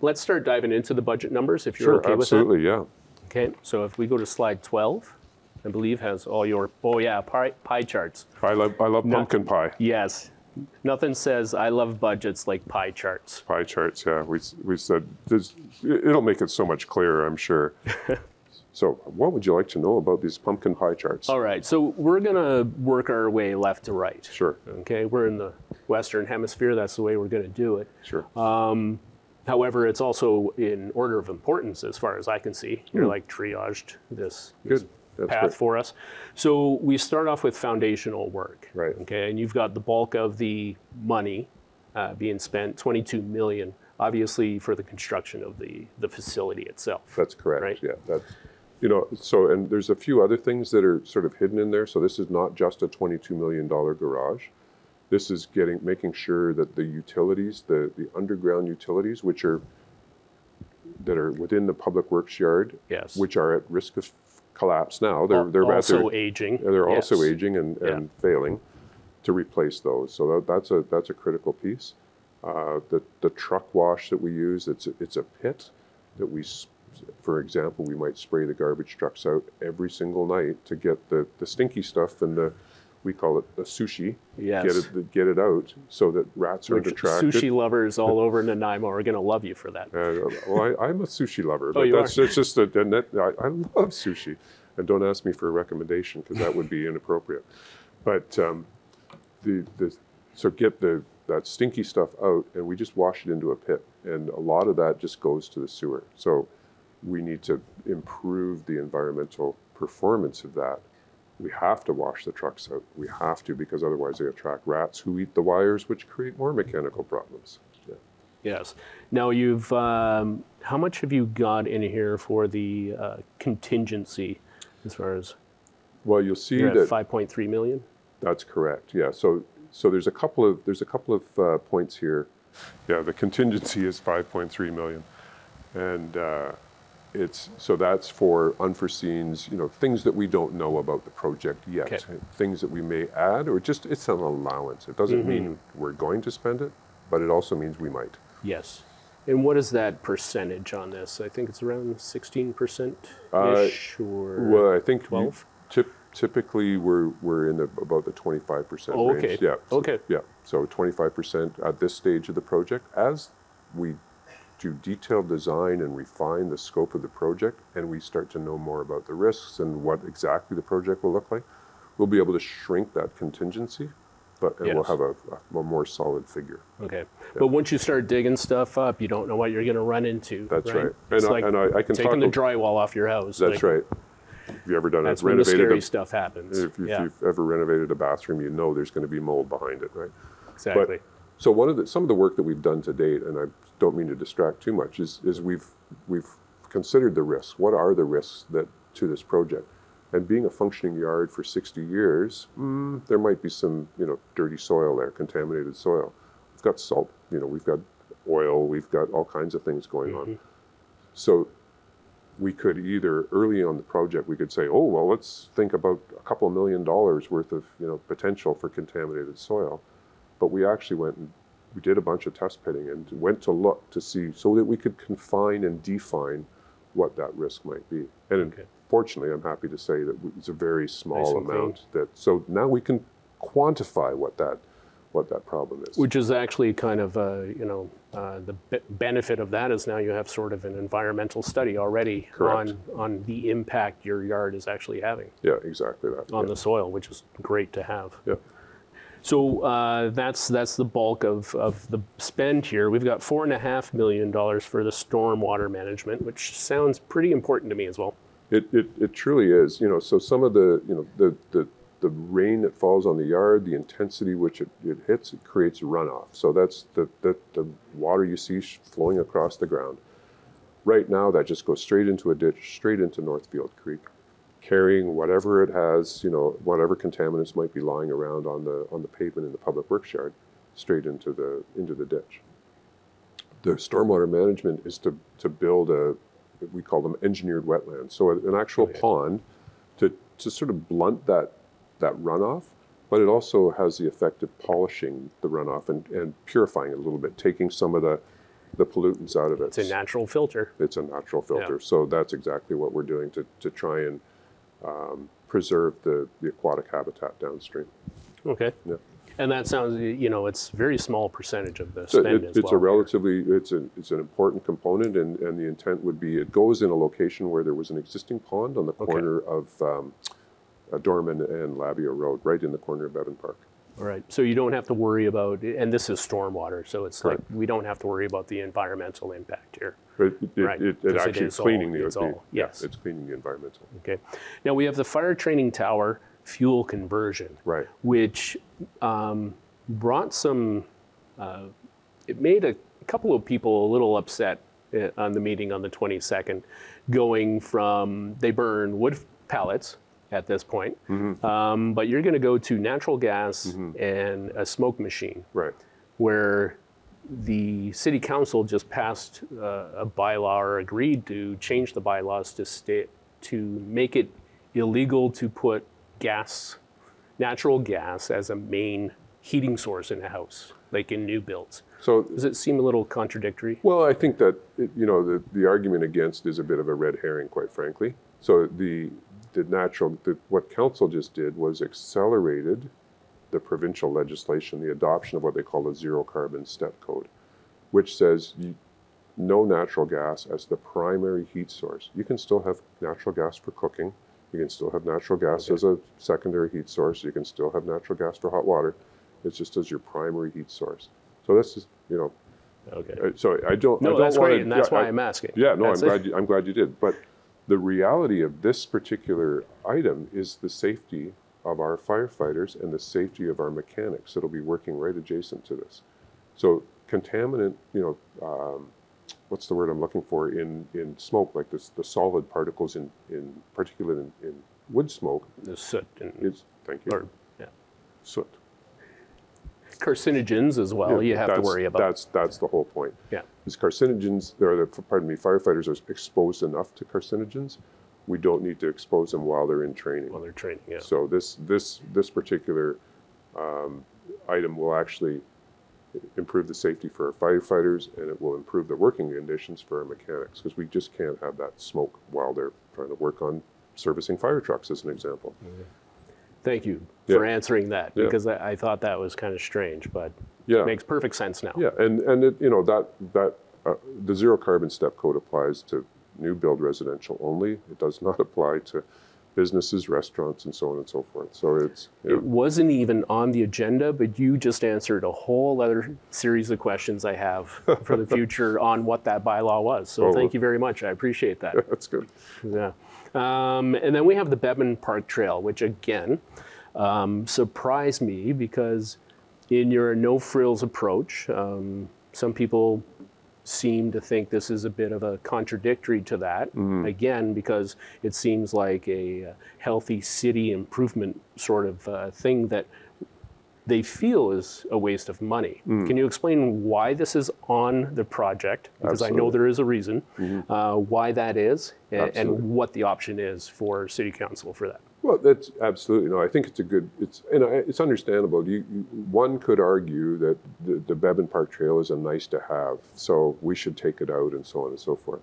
Speaker 1: Let's start diving into the budget numbers, if you're okay with that.
Speaker 2: Absolutely, yeah.
Speaker 1: Okay, so if we go to slide 12, I believe has all your, pie charts.
Speaker 2: I love pumpkin pie.
Speaker 1: Yes. Nothing says I love budgets like pie charts.
Speaker 2: Pie charts, yeah. We said, it'll make it so much clearer, I'm sure. So what would you like to know about these pumpkin pie charts?
Speaker 1: All right, so we're gonna work our way left to right.
Speaker 2: Sure.
Speaker 1: Okay, we're in the Western Hemisphere, that's the way we're gonna do it.
Speaker 2: Sure.
Speaker 1: However, it's also in order of importance as far as I can see. You're like triaged this path
Speaker 2: great.
Speaker 1: for us. So we start off with foundational work.
Speaker 2: Right.
Speaker 1: Okay, and you've got the bulk of the money being spent, $22 million, obviously for the construction of the facility itself.
Speaker 2: That's correct.
Speaker 1: Right?
Speaker 2: Yeah. So and there's a few other things that are sort of hidden in there. So this is not just a $22 million garage. This is making sure that the utilities, the underground utilities, that are within the public works yard,
Speaker 1: Yes.
Speaker 2: which are at risk of collapse now. They're
Speaker 1: also aging.
Speaker 2: They're also aging and failing, to replace those. So that's a critical piece. The truck wash that we use, it's a pit that for example, we might spray the garbage trucks out every single night to get the stinky stuff and we call it the sushi.
Speaker 1: Yes.
Speaker 2: Get it out so that rats aren't attracted.
Speaker 1: Sushi lovers all over Nanaimo are going to love you for that.
Speaker 2: Well, I'm a sushi lover, but
Speaker 1: you are?
Speaker 2: It's just I love sushi. And don't ask me for a recommendation because that would be inappropriate. But so get that stinky stuff out, and we just wash it into a pit, and a lot of that just goes to the sewer. So we need to improve the environmental performance of that. We have to wash the trucks out. We have to, because otherwise they attract rats who eat the wires, which create more mechanical problems. Yeah.
Speaker 1: Yes. Now you've, how much have you got in here for the contingency as far as?
Speaker 2: Well, you'll see
Speaker 1: you're
Speaker 2: that
Speaker 1: at 5.3 million? That's
Speaker 2: correct, yeah. So there's a couple of points here. Yeah, the contingency is 5.3 million. And that's for unforeseens, things that we don't know about the project yet,
Speaker 1: Okay.
Speaker 2: things that we may add, or just it's an allowance. It doesn't mean we're going to spend it, but it also means we might.
Speaker 1: Yes. And what is that percentage on this? I think it's around 16%-ish or
Speaker 2: well, I think
Speaker 1: 12?
Speaker 2: Typically we're in about the 25%
Speaker 1: Oh, okay.
Speaker 2: range. Yeah.
Speaker 1: Okay.
Speaker 2: Yeah. So 25% at this stage of the project. As we do detailed design and refine the scope of the project, and we start to know more about the risks and what exactly the project will look like, we'll be able to shrink that contingency, and we'll have a more solid figure.
Speaker 1: Okay. Yeah. But once you start digging stuff up, you don't know what you're going to run into.
Speaker 2: That's right.
Speaker 1: It's
Speaker 2: And
Speaker 1: like
Speaker 2: I can
Speaker 1: taking the drywall off your house.
Speaker 2: That's right. Have you ever done
Speaker 1: that's when the scary stuff happens.
Speaker 2: If you've ever renovated a bathroom, you know there's going to be mold behind it, right?
Speaker 1: Exactly.
Speaker 2: So some of the work that we've done to date, and I don't mean to distract too much, is we've considered the risks. What are the risks to this project? And being a functioning yard for 60 years, there might be some, dirty soil there, contaminated soil. We've got salt, we've got oil, we've got all kinds of things going on. So we could either, early on the project, we could say, oh, well, let's think about a couple $1 million worth of, potential for contaminated soil. But we actually went and we did a bunch of test pitting and went to look to see so that we could confine and define what that risk might be. And fortunately, I'm happy to say that it's a very small amount. So now we can quantify what that problem is.
Speaker 1: Which is actually kind of, the benefit of that is now you have sort of an environmental study already on the impact your yard is actually having.
Speaker 2: Yeah, exactly that.
Speaker 1: On the soil, which is great to have.
Speaker 2: Yeah.
Speaker 1: So that's the bulk of the spend here. We've got $4.5 million for the stormwater management, which sounds pretty important to me as well.
Speaker 2: It truly is. So some of the the rain that falls on the yard, the intensity which it hits, it creates runoff. So that's the water you see flowing across the ground. Right now, that just goes straight into a ditch, straight into Northfield Creek, carrying whatever it has, whatever contaminants might be lying around on the pavement in the public works yard, straight into the ditch. The stormwater management is to build we call them engineered wetlands. So an actual pond to sort of blunt that runoff, but it also has the effect of polishing the runoff and purifying it a little bit, taking some of the pollutants out of it.
Speaker 1: It's a natural filter.
Speaker 2: It's a natural filter. Yeah. So that's exactly what we're doing to try and preserve the aquatic habitat downstream.
Speaker 1: Okay.
Speaker 2: Yeah.
Speaker 1: And that sounds, it's a very small percentage of the spend as well.
Speaker 2: It's a relatively, it's an important component, and the intent would be it goes in a location where there was an existing pond on the corner of Dorman and Labia Road, right in the corner of Bevan Park.
Speaker 1: All right. So you don't have to worry about, and this is stormwater, so it's
Speaker 2: Correct.
Speaker 1: like we don't have to worry about the environmental impact here.
Speaker 2: It actually is cleaning
Speaker 1: it's
Speaker 2: cleaning the environmental.
Speaker 1: Okay. Now we have the fire training tower fuel conversion,
Speaker 2: right?
Speaker 1: Which brought some. It made a couple of people a little upset on the meeting on the 22nd, going from they burn wood pellets at this point, but you're going to go to natural gas and a smoke machine,
Speaker 2: right?
Speaker 1: Where the city council just passed a bylaw or agreed to change the bylaws to make it illegal to put natural gas as a main heating source in a house, like in new builds. So does it seem a little contradictory?
Speaker 2: Well, I think that the argument against is a bit of a red herring, quite frankly. So what council just did was accelerated the provincial legislation, the adoption of what they call the zero carbon step code, which says no natural gas as the primary heat source. You can still have natural gas for cooking. You can still have natural gas as a secondary heat source. You can still have natural gas for hot water. It's just as your primary heat source. So this is,
Speaker 1: Okay.
Speaker 2: So I don't.
Speaker 1: No, that's great, and that's why I'm asking.
Speaker 2: Yeah, no, I'm glad you did. But the reality of this particular item is the safety of our firefighters and the safety of our mechanics that'll be working right adjacent to this. So contaminant, what's the word I'm looking for, in smoke, like this, the solid particles in particulate in wood smoke.
Speaker 1: The soot.
Speaker 2: Thank you. Soot.
Speaker 1: Carcinogens as well, you have to worry about.
Speaker 2: That's the whole point.
Speaker 1: Yeah.
Speaker 2: Because carcinogens, firefighters are exposed enough to carcinogens. We don't need to expose them while they're in training.
Speaker 1: While they're training, yeah.
Speaker 2: So this particular item will actually improve the safety for our firefighters, and it will improve the working conditions for our mechanics, because we just can't have that smoke while they're trying to work on servicing fire trucks, as an example.
Speaker 1: Okay. Thank you for answering that, because I thought that was kind of strange, but it makes perfect sense now.
Speaker 2: Yeah, and the zero carbon step code applies to new build residential only. It does not apply to businesses, restaurants, and so on and so forth. So it
Speaker 1: wasn't even on the agenda, but you just answered a whole other series of questions I have for the future on what that bylaw was. So thank you very much. I appreciate that.
Speaker 2: That's good.
Speaker 1: Yeah. And then we have the Bevan Park Trail, which again surprised me, because in your no-frills approach, some people seem to think this is a bit of a contradictory to that, again, because it seems like a healthy city improvement sort of thing that they feel is a waste of money. Can you explain why this is on the project? Because I know there is a reason why that is, and what the option is for City Council for that.
Speaker 2: Well, that's absolutely, no, I think it's a good, it's understandable. One could argue that the Bevan Park Trail is a nice to have, so we should take it out and so on and so forth.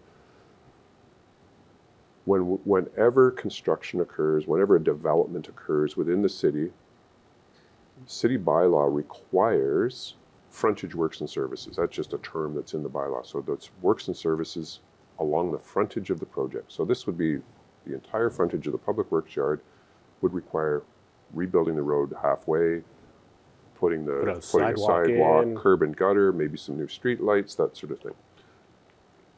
Speaker 2: Whenever construction occurs, whenever a development occurs within the city bylaw requires frontage works and services. That's just a term that's in the bylaw. So that's works and services along the frontage of the project. So this would be the entire frontage of the public works yard would require rebuilding the road halfway, putting a sidewalk, curb and gutter, maybe some new street lights, that sort of thing.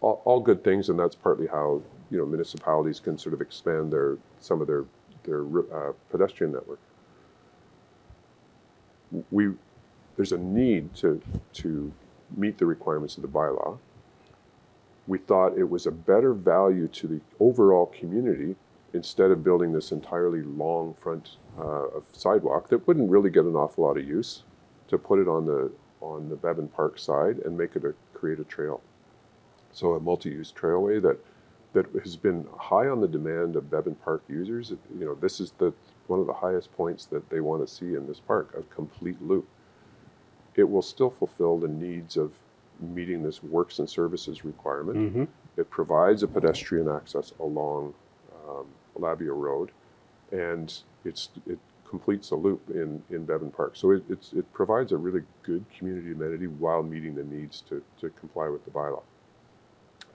Speaker 2: All good things, and that's partly how municipalities can sort of expand some of their pedestrian network. There's a need to meet the requirements of the bylaw. We thought it was a better value to the overall community instead of building this entirely long front of sidewalk that wouldn't really get an awful lot of use, to put it on the Bevan Park side and create a trail. So a multi-use trailway that has been high on the demand of Bevan Park users. This is one of the highest points that they want to see in this park, a complete loop. It will still fulfill the needs of meeting this works and services requirement. It provides a pedestrian access along Labia Road, and it completes a loop in Bevan Park. So it provides a really good community amenity while meeting the needs to comply with the bylaw.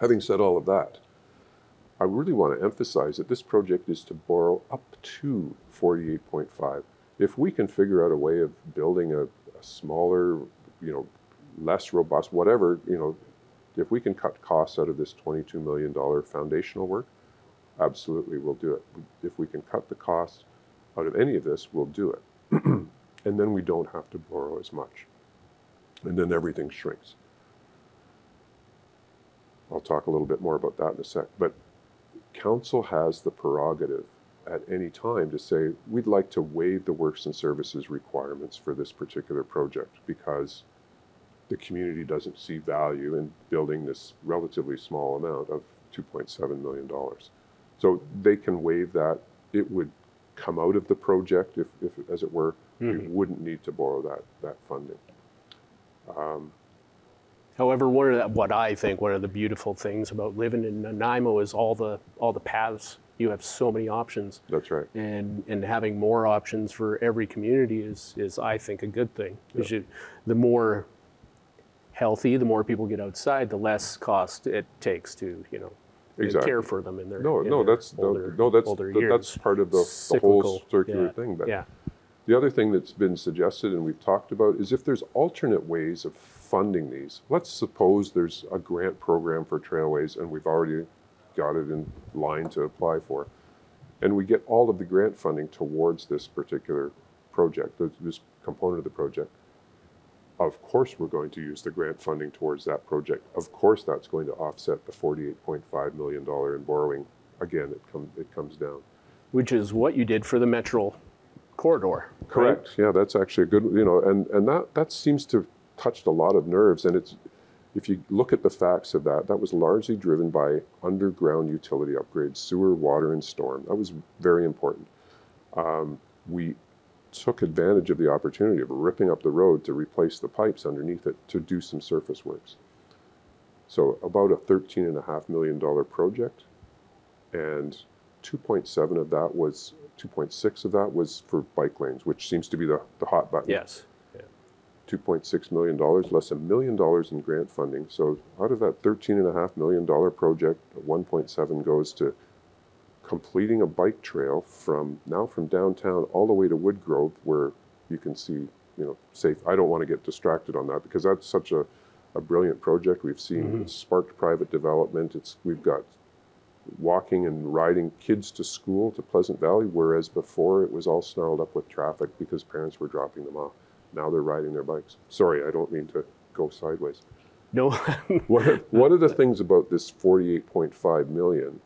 Speaker 2: Having said all of that, I really want to emphasize that this project is to borrow up to 48.5. If we can figure out a way of building a smaller, less robust, whatever, if we can cut costs out of this $22 million foundational work, absolutely we'll do it. If we can cut the cost out of any of this, we'll do it. And then we don't have to borrow as much. And then everything shrinks. I'll talk a little bit more about that in a sec. But Council has the prerogative at any time to say, we'd like to waive the works and services requirements for this particular project because the community doesn't see value in building this relatively small amount of $2.7 million. So they can waive that. It would come out of the project if as it were. We wouldn't need to borrow that funding.
Speaker 1: However, what I think one of the beautiful things about living in Nanaimo is all the paths. You have so many options.
Speaker 2: That's right.
Speaker 1: And having more options for every community is I think a good thing. Yeah. The more healthy, the more people get outside, the less cost it takes to care for them in their older years.
Speaker 2: That's part of the whole circular thing. But the other thing that's been suggested and we've talked about is if there's alternate ways of funding these. Let's suppose there's a grant program for trailways and we've already got it in line to apply for, and we get all of the grant funding towards this particular project, this component of the project. Of course we're going to use the grant funding towards that project. Of course that's going to offset the $48.5 million in borrowing. Again, it comes down.
Speaker 1: Which is what you did for the Metro corridor.
Speaker 2: Correct. Right? Yeah, that's actually a good, and that seems to have touched a lot of nerves. And if you look at the facts of that was largely driven by underground utility upgrades, sewer, water, and storm. That was very important. We took advantage of the opportunity of ripping up the road to replace the pipes underneath it to do some surface works. So about a $13.5 million project, and 2.6 of that was for bike lanes, which seems to be the hot button.
Speaker 1: Yes.
Speaker 2: $2.6 million, less $1 million in grant funding. So out of that $13.5 million project, 1.7 goes to completing a bike trail from downtown all the way to Woodgrove, where you can see, safe. I don't want to get distracted on that because that's such a brilliant project. We've seen it's sparked private development. We've got walking and riding kids to school to Pleasant Valley, whereas before it was all snarled up with traffic because parents were dropping them off. Now they're riding their bikes. Sorry, I don't mean to go sideways.
Speaker 1: No.
Speaker 2: One of the things about this 48.5 million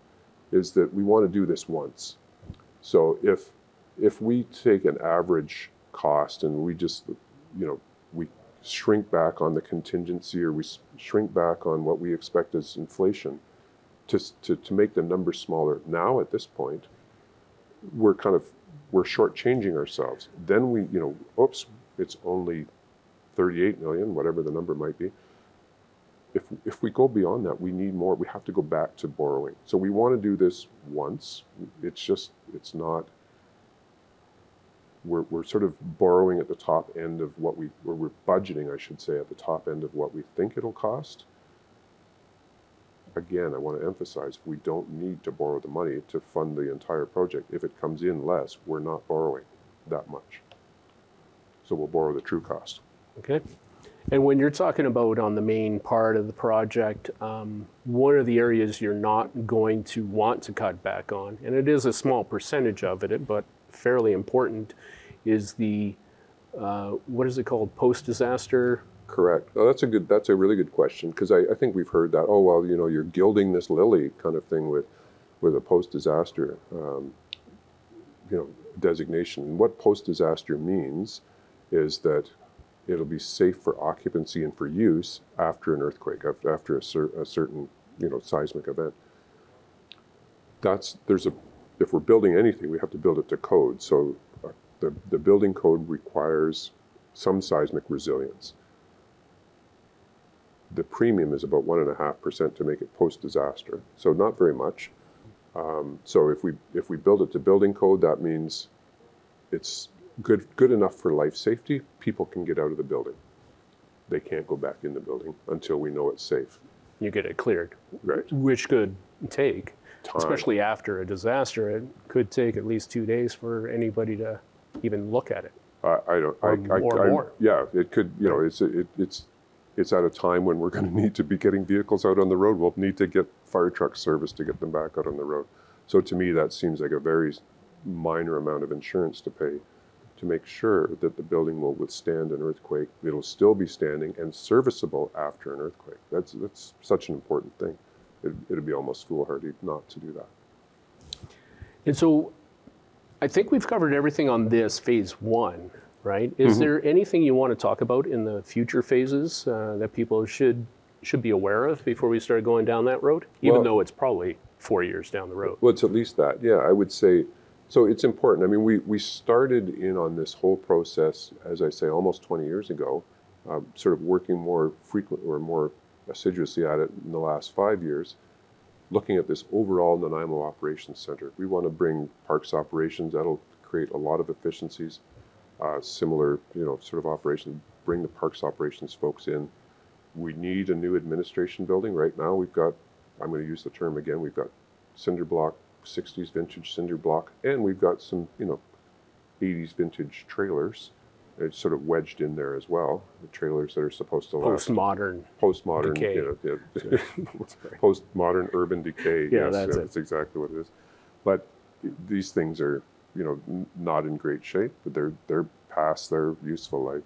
Speaker 2: is that we want to do this once. So if we take an average cost and we just, we shrink back on the contingency, or we shrink back on what we expect as inflation to make the number smaller. Now at this point, we're shortchanging ourselves. Then we, oops, it's only 38 million, whatever the number might be. If we go beyond that, we need more. We have to go back to borrowing. So we want to do this once. It's not, we're sort of borrowing at the top end of we're budgeting, I should say, at the top end of what we think it'll cost. Again, I want to emphasize, we don't need to borrow the money to fund the entire project. If it comes in less, we're not borrowing that much. So we'll borrow the true cost.
Speaker 1: Okay. And when you're talking about on the main part of the project, one of the areas you're not going to want to cut back on, and it is a small percentage of it, but fairly important, is the, what is it called, post-disaster?
Speaker 2: Correct. Well, that's a really good question, because I think we've heard that, oh, well, you're gilding this lily kind of thing with a post-disaster, designation. And what post-disaster means is that it'll be safe for occupancy and for use after an earthquake, after a certain, seismic event. If we're building anything, we have to build it to code. So the building code requires some seismic resilience. The premium is about 1.5% to make it post-disaster, so not very much. So if we build it to building code, that means it's good enough for life safety. People can get out of the building. They can't go back in the building until we know it's safe.
Speaker 1: You get it cleared,
Speaker 2: right?
Speaker 1: Which could take
Speaker 2: time.
Speaker 1: Especially after a disaster. It could take at least 2 days for anybody to even look at it.
Speaker 2: More. Yeah, it could. It's at a time when we're going to need to be getting vehicles out on the road. We'll need to get fire truck service to get them back out on the road. So to me, that seems like a very minor amount of insurance to pay to make sure that the building will withstand an earthquake. It'll still be standing and serviceable after an earthquake. That's such an important thing. It'd be almost foolhardy not to do that.
Speaker 1: And so I think we've covered everything on this phase one, right? Is there anything you want to talk about in the future phases that people should be aware of before we start going down that road? Even though it's probably 4 years down the road.
Speaker 2: Well, it's at least that. Yeah, I would say. So it's important. I mean, we started in on this whole process, as I say, almost 20 years ago, sort of working more frequently or more assiduously at it in the last 5 years, looking at this overall Nanaimo Operations Center. We want to bring parks operations. That'll create a lot of efficiencies. Similar, sort of operation, bring the parks operations folks in. We need a new administration building. Right now we've got, I'm going to use the term again, we've got cinder block, 60s vintage cinder block, and we've got some, 80s vintage trailers. It's sort of wedged in there as well. The trailers that are supposed to last.
Speaker 1: Postmodern decay.
Speaker 2: Postmodern urban decay.
Speaker 1: Yeah,
Speaker 2: yes,
Speaker 1: that's
Speaker 2: exactly what it is. But these things are, not in great shape, but they're past their useful life.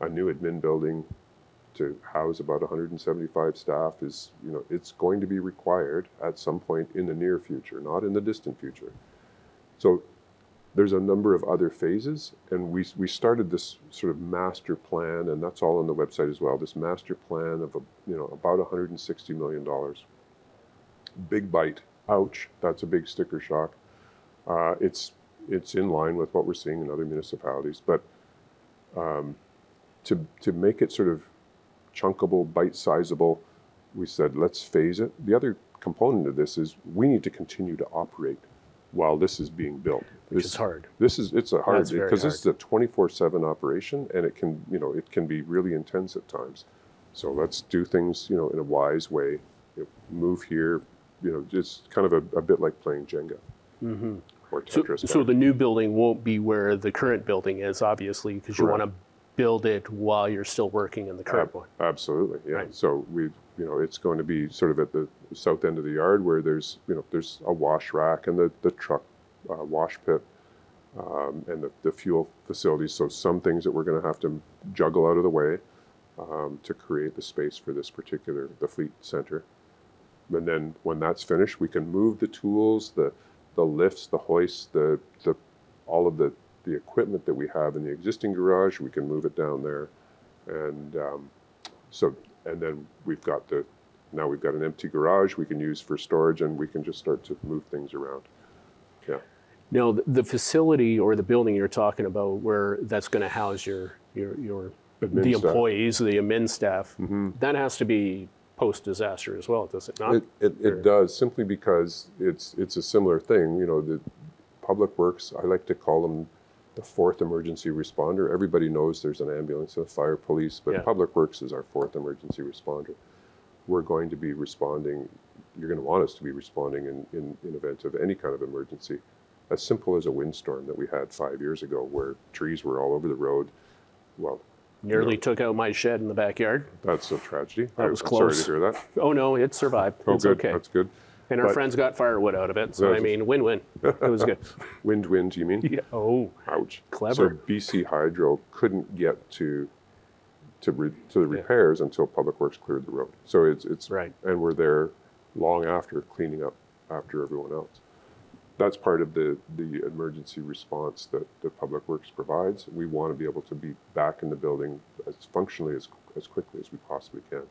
Speaker 2: A new admin building to house about 175 staff is, it's going to be required at some point in the near future, not in the distant future. So there's a number of other phases, and we started this sort of master plan, and that's all on the website as well, this master plan of, about $160 million. Big bite. Ouch, that's a big sticker shock. It's in line with what we're seeing in other municipalities, but to make it sort of chunkable, bite-sizable, we said, let's phase it. The other component of this is we need to continue to operate while this is being built.
Speaker 1: Which is hard.
Speaker 2: It's a hard, because this is a 24/7 operation, and it can be really intense at times. So let's do things, in a wise way. Move here, just kind of a bit like playing Jenga. Mm-hmm. Or Tetris.
Speaker 1: So the new building won't be where the current building is, obviously, because you want to build it while you're still working in the current one.
Speaker 2: Absolutely, yeah. Right. So it's going to be sort of at the south end of the yard where there's a wash rack and the truck wash pit and the fuel facilities. So some things that we're going to have to juggle out of the way. to create the space for this the fleet center. And then when that's finished, we can move the tools, the lifts, the hoists, all of the equipment that we have in the existing garage. We can move it down there, and and then we've got an empty garage we can use for storage, and we can just start to move things around. Yeah.
Speaker 1: Now, the facility or the building you're talking about, where that's going to house the employees, the admin staff, that has to be post-disaster as well, does it not?
Speaker 2: It does, simply because it's a similar thing. You know, the Public Works, I like to call them the fourth emergency responder. Everybody knows there's an ambulance, a fire, police, but Public Works is our fourth emergency responder. We're going to be responding, you're going to want us to be responding in event of any kind of emergency. As simple as a windstorm that we had 5 years ago where trees were all over the road. Well,
Speaker 1: nearly took out my shed in the backyard.
Speaker 2: That's a tragedy.
Speaker 1: That was close.
Speaker 2: Sorry to hear that.
Speaker 1: Oh no, it survived.
Speaker 2: Oh,
Speaker 1: it's
Speaker 2: good.
Speaker 1: okay.
Speaker 2: That's good.
Speaker 1: And our friends got firewood out of it. So I mean, win-win. It was good.
Speaker 2: Wind, you mean?
Speaker 1: Yeah. Oh.
Speaker 2: Ouch.
Speaker 1: Clever.
Speaker 2: So BC Hydro couldn't get to the repairs until Public Works cleared the road. So it's
Speaker 1: right.
Speaker 2: And we're there long after, cleaning up after everyone else. That's part of the emergency response that the Public Works provides. We want to be able to be back in the building as functionally as quickly as we possibly can.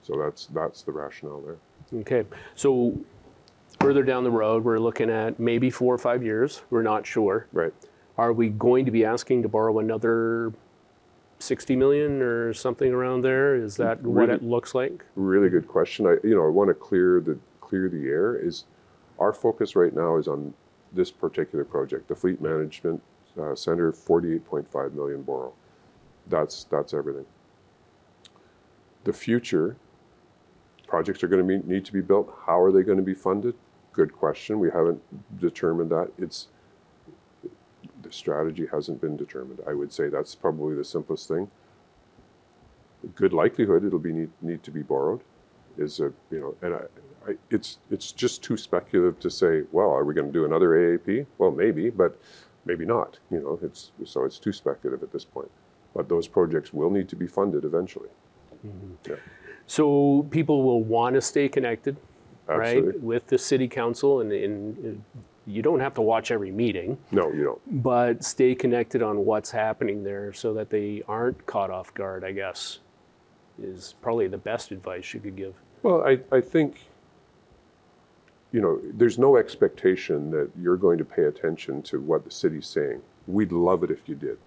Speaker 2: So that's the rationale there.
Speaker 1: Okay. So further down the road, we're looking at maybe 4 or 5 years. We're not sure.
Speaker 2: Right.
Speaker 1: Are we going to be asking to borrow another 60 million or something around there? Is that what it looks like? Really
Speaker 2: good question. I want to clear the air. Our focus right now is on this particular project, the Fleet Management Center, 48.5 million borrow. That's everything. The future projects are going to need to be built. How are they going to be funded? Good question. We haven't determined that. The strategy hasn't been determined. I would say that's probably the simplest thing. Good likelihood it'll need to be borrowed. It's just too speculative to say, well, are we going to do another AAP? Well, maybe, but maybe not. So it's too speculative at this point. But those projects will need to be funded eventually. Mm-hmm. Yeah. So people will want to stay connected,
Speaker 1: Absolutely.
Speaker 2: Right, with the city council, and you don't have to watch every meeting. No, you don't.
Speaker 1: But stay connected on what's happening there so that they aren't caught off guard, I guess, is probably the best advice you could give.
Speaker 2: Well, I think, there's no expectation that you're going to pay attention to what the city's saying. We'd love it if you did.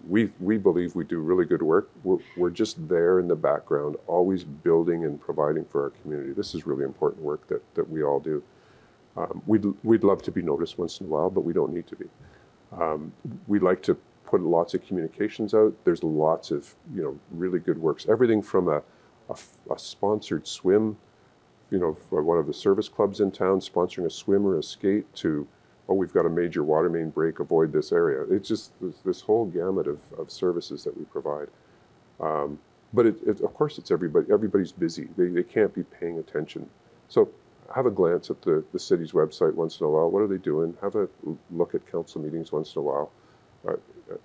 Speaker 2: We believe we do really good work. We're just there in the background, always building and providing for our community. This is really important work that we all do. We'd love to be noticed once in a while, but we don't need to be. We'd like to put lots of communications out. There's lots of really good works. Everything from a sponsored swim, for one of the service clubs in town sponsoring a swim or a skate, to we've got a major water main break, avoid this area. It's just this whole gamut of services that we provide. But of course it's everybody. Everybody's busy. They can't be paying attention. So have a glance at the city's website once in a while. What are they doing? Have a look at council meetings once in a while.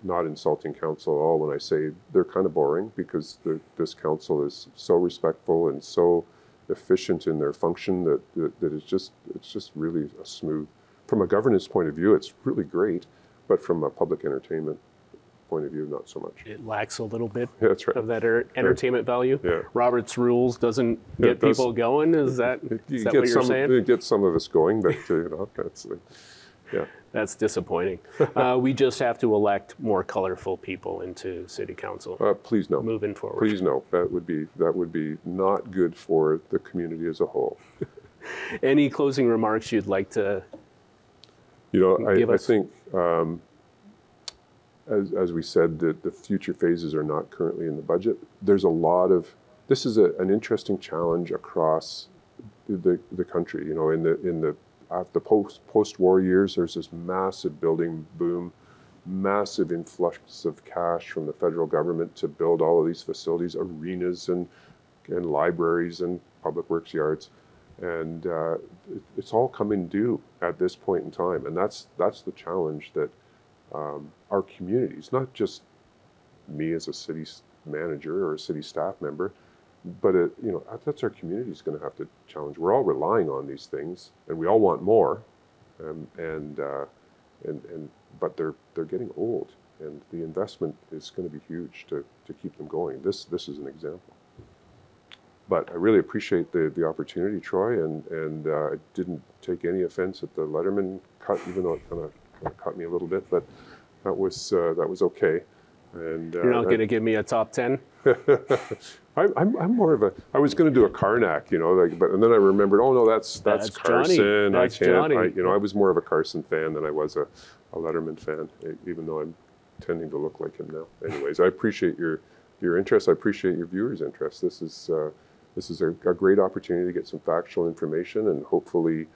Speaker 2: Not insulting council at all when I say they're kind of boring, because this council is so respectful and so efficient in their function that it's just really a smooth. From a governance point of view, it's really great, but from a public entertainment point of view, not so much.
Speaker 1: It lacks a little bit
Speaker 2: That's right.
Speaker 1: of that entertainment value.
Speaker 2: Yeah.
Speaker 1: Robert's rules doesn't get people going. Is that what you're saying?
Speaker 2: It gets some of us going, but that's yeah.
Speaker 1: That's disappointing. We just have to elect more colorful people into city council.
Speaker 2: Please no.
Speaker 1: Moving forward.
Speaker 2: Please no. That would be not good for the community as a whole.
Speaker 1: Any closing remarks you'd like to give us?
Speaker 2: I think, as we said, that the future phases are not currently in the budget. There's a lot of, this is an interesting challenge across the country. The post-war years, there's this massive building boom, massive influx of cash from the federal government to build all of these facilities, arenas and libraries and public works yards. And it's all coming due at this point in time. And that's the challenge that our communities, not just me as a city manager or a city staff member. But that's our community's going to have to challenge. We're all relying on these things, and we all want more, but they're getting old, and the investment is going to be huge to keep them going. This is an example. But I really appreciate the opportunity, Troy, and I didn't take any offense at the Letterman cut, even though it kind of cut me a little bit. But that was okay. And
Speaker 1: you're not going to give me a top 10.
Speaker 2: I'm more of a. I was going to do a Karnak, and then I remembered. Oh no, that's Carson.
Speaker 1: Johnny. That's Johnny.
Speaker 2: I was more of a Carson fan than I was a Letterman fan, even though I'm tending to look like him now. Anyways, I appreciate your interest. I appreciate your viewers' interest. This is a great opportunity to get some factual information and hopefully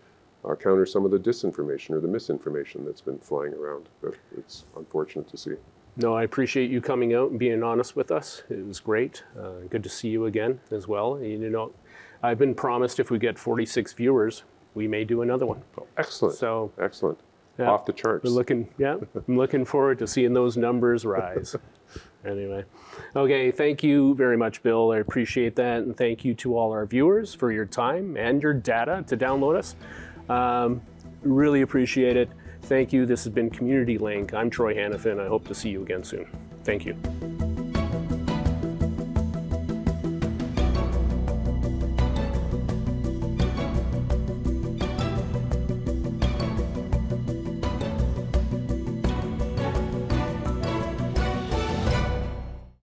Speaker 2: counter some of the disinformation or the misinformation that's been flying around. But it's unfortunate to see.
Speaker 1: No, I appreciate you coming out and being honest with us. It was great. Good to see you again as well. I've been promised if we get 46 viewers, we may do another one.
Speaker 2: Excellent.
Speaker 1: So
Speaker 2: excellent.
Speaker 1: Yeah,
Speaker 2: off the charts.
Speaker 1: I'm looking forward to seeing those numbers rise. Anyway, okay, thank you very much, Bill. I appreciate that, and thank you to all our viewers for your time and your data to download us. Really appreciate it. Thank you. This has been Community Link. I'm Troy Hannafin. I hope to see you again soon. Thank you.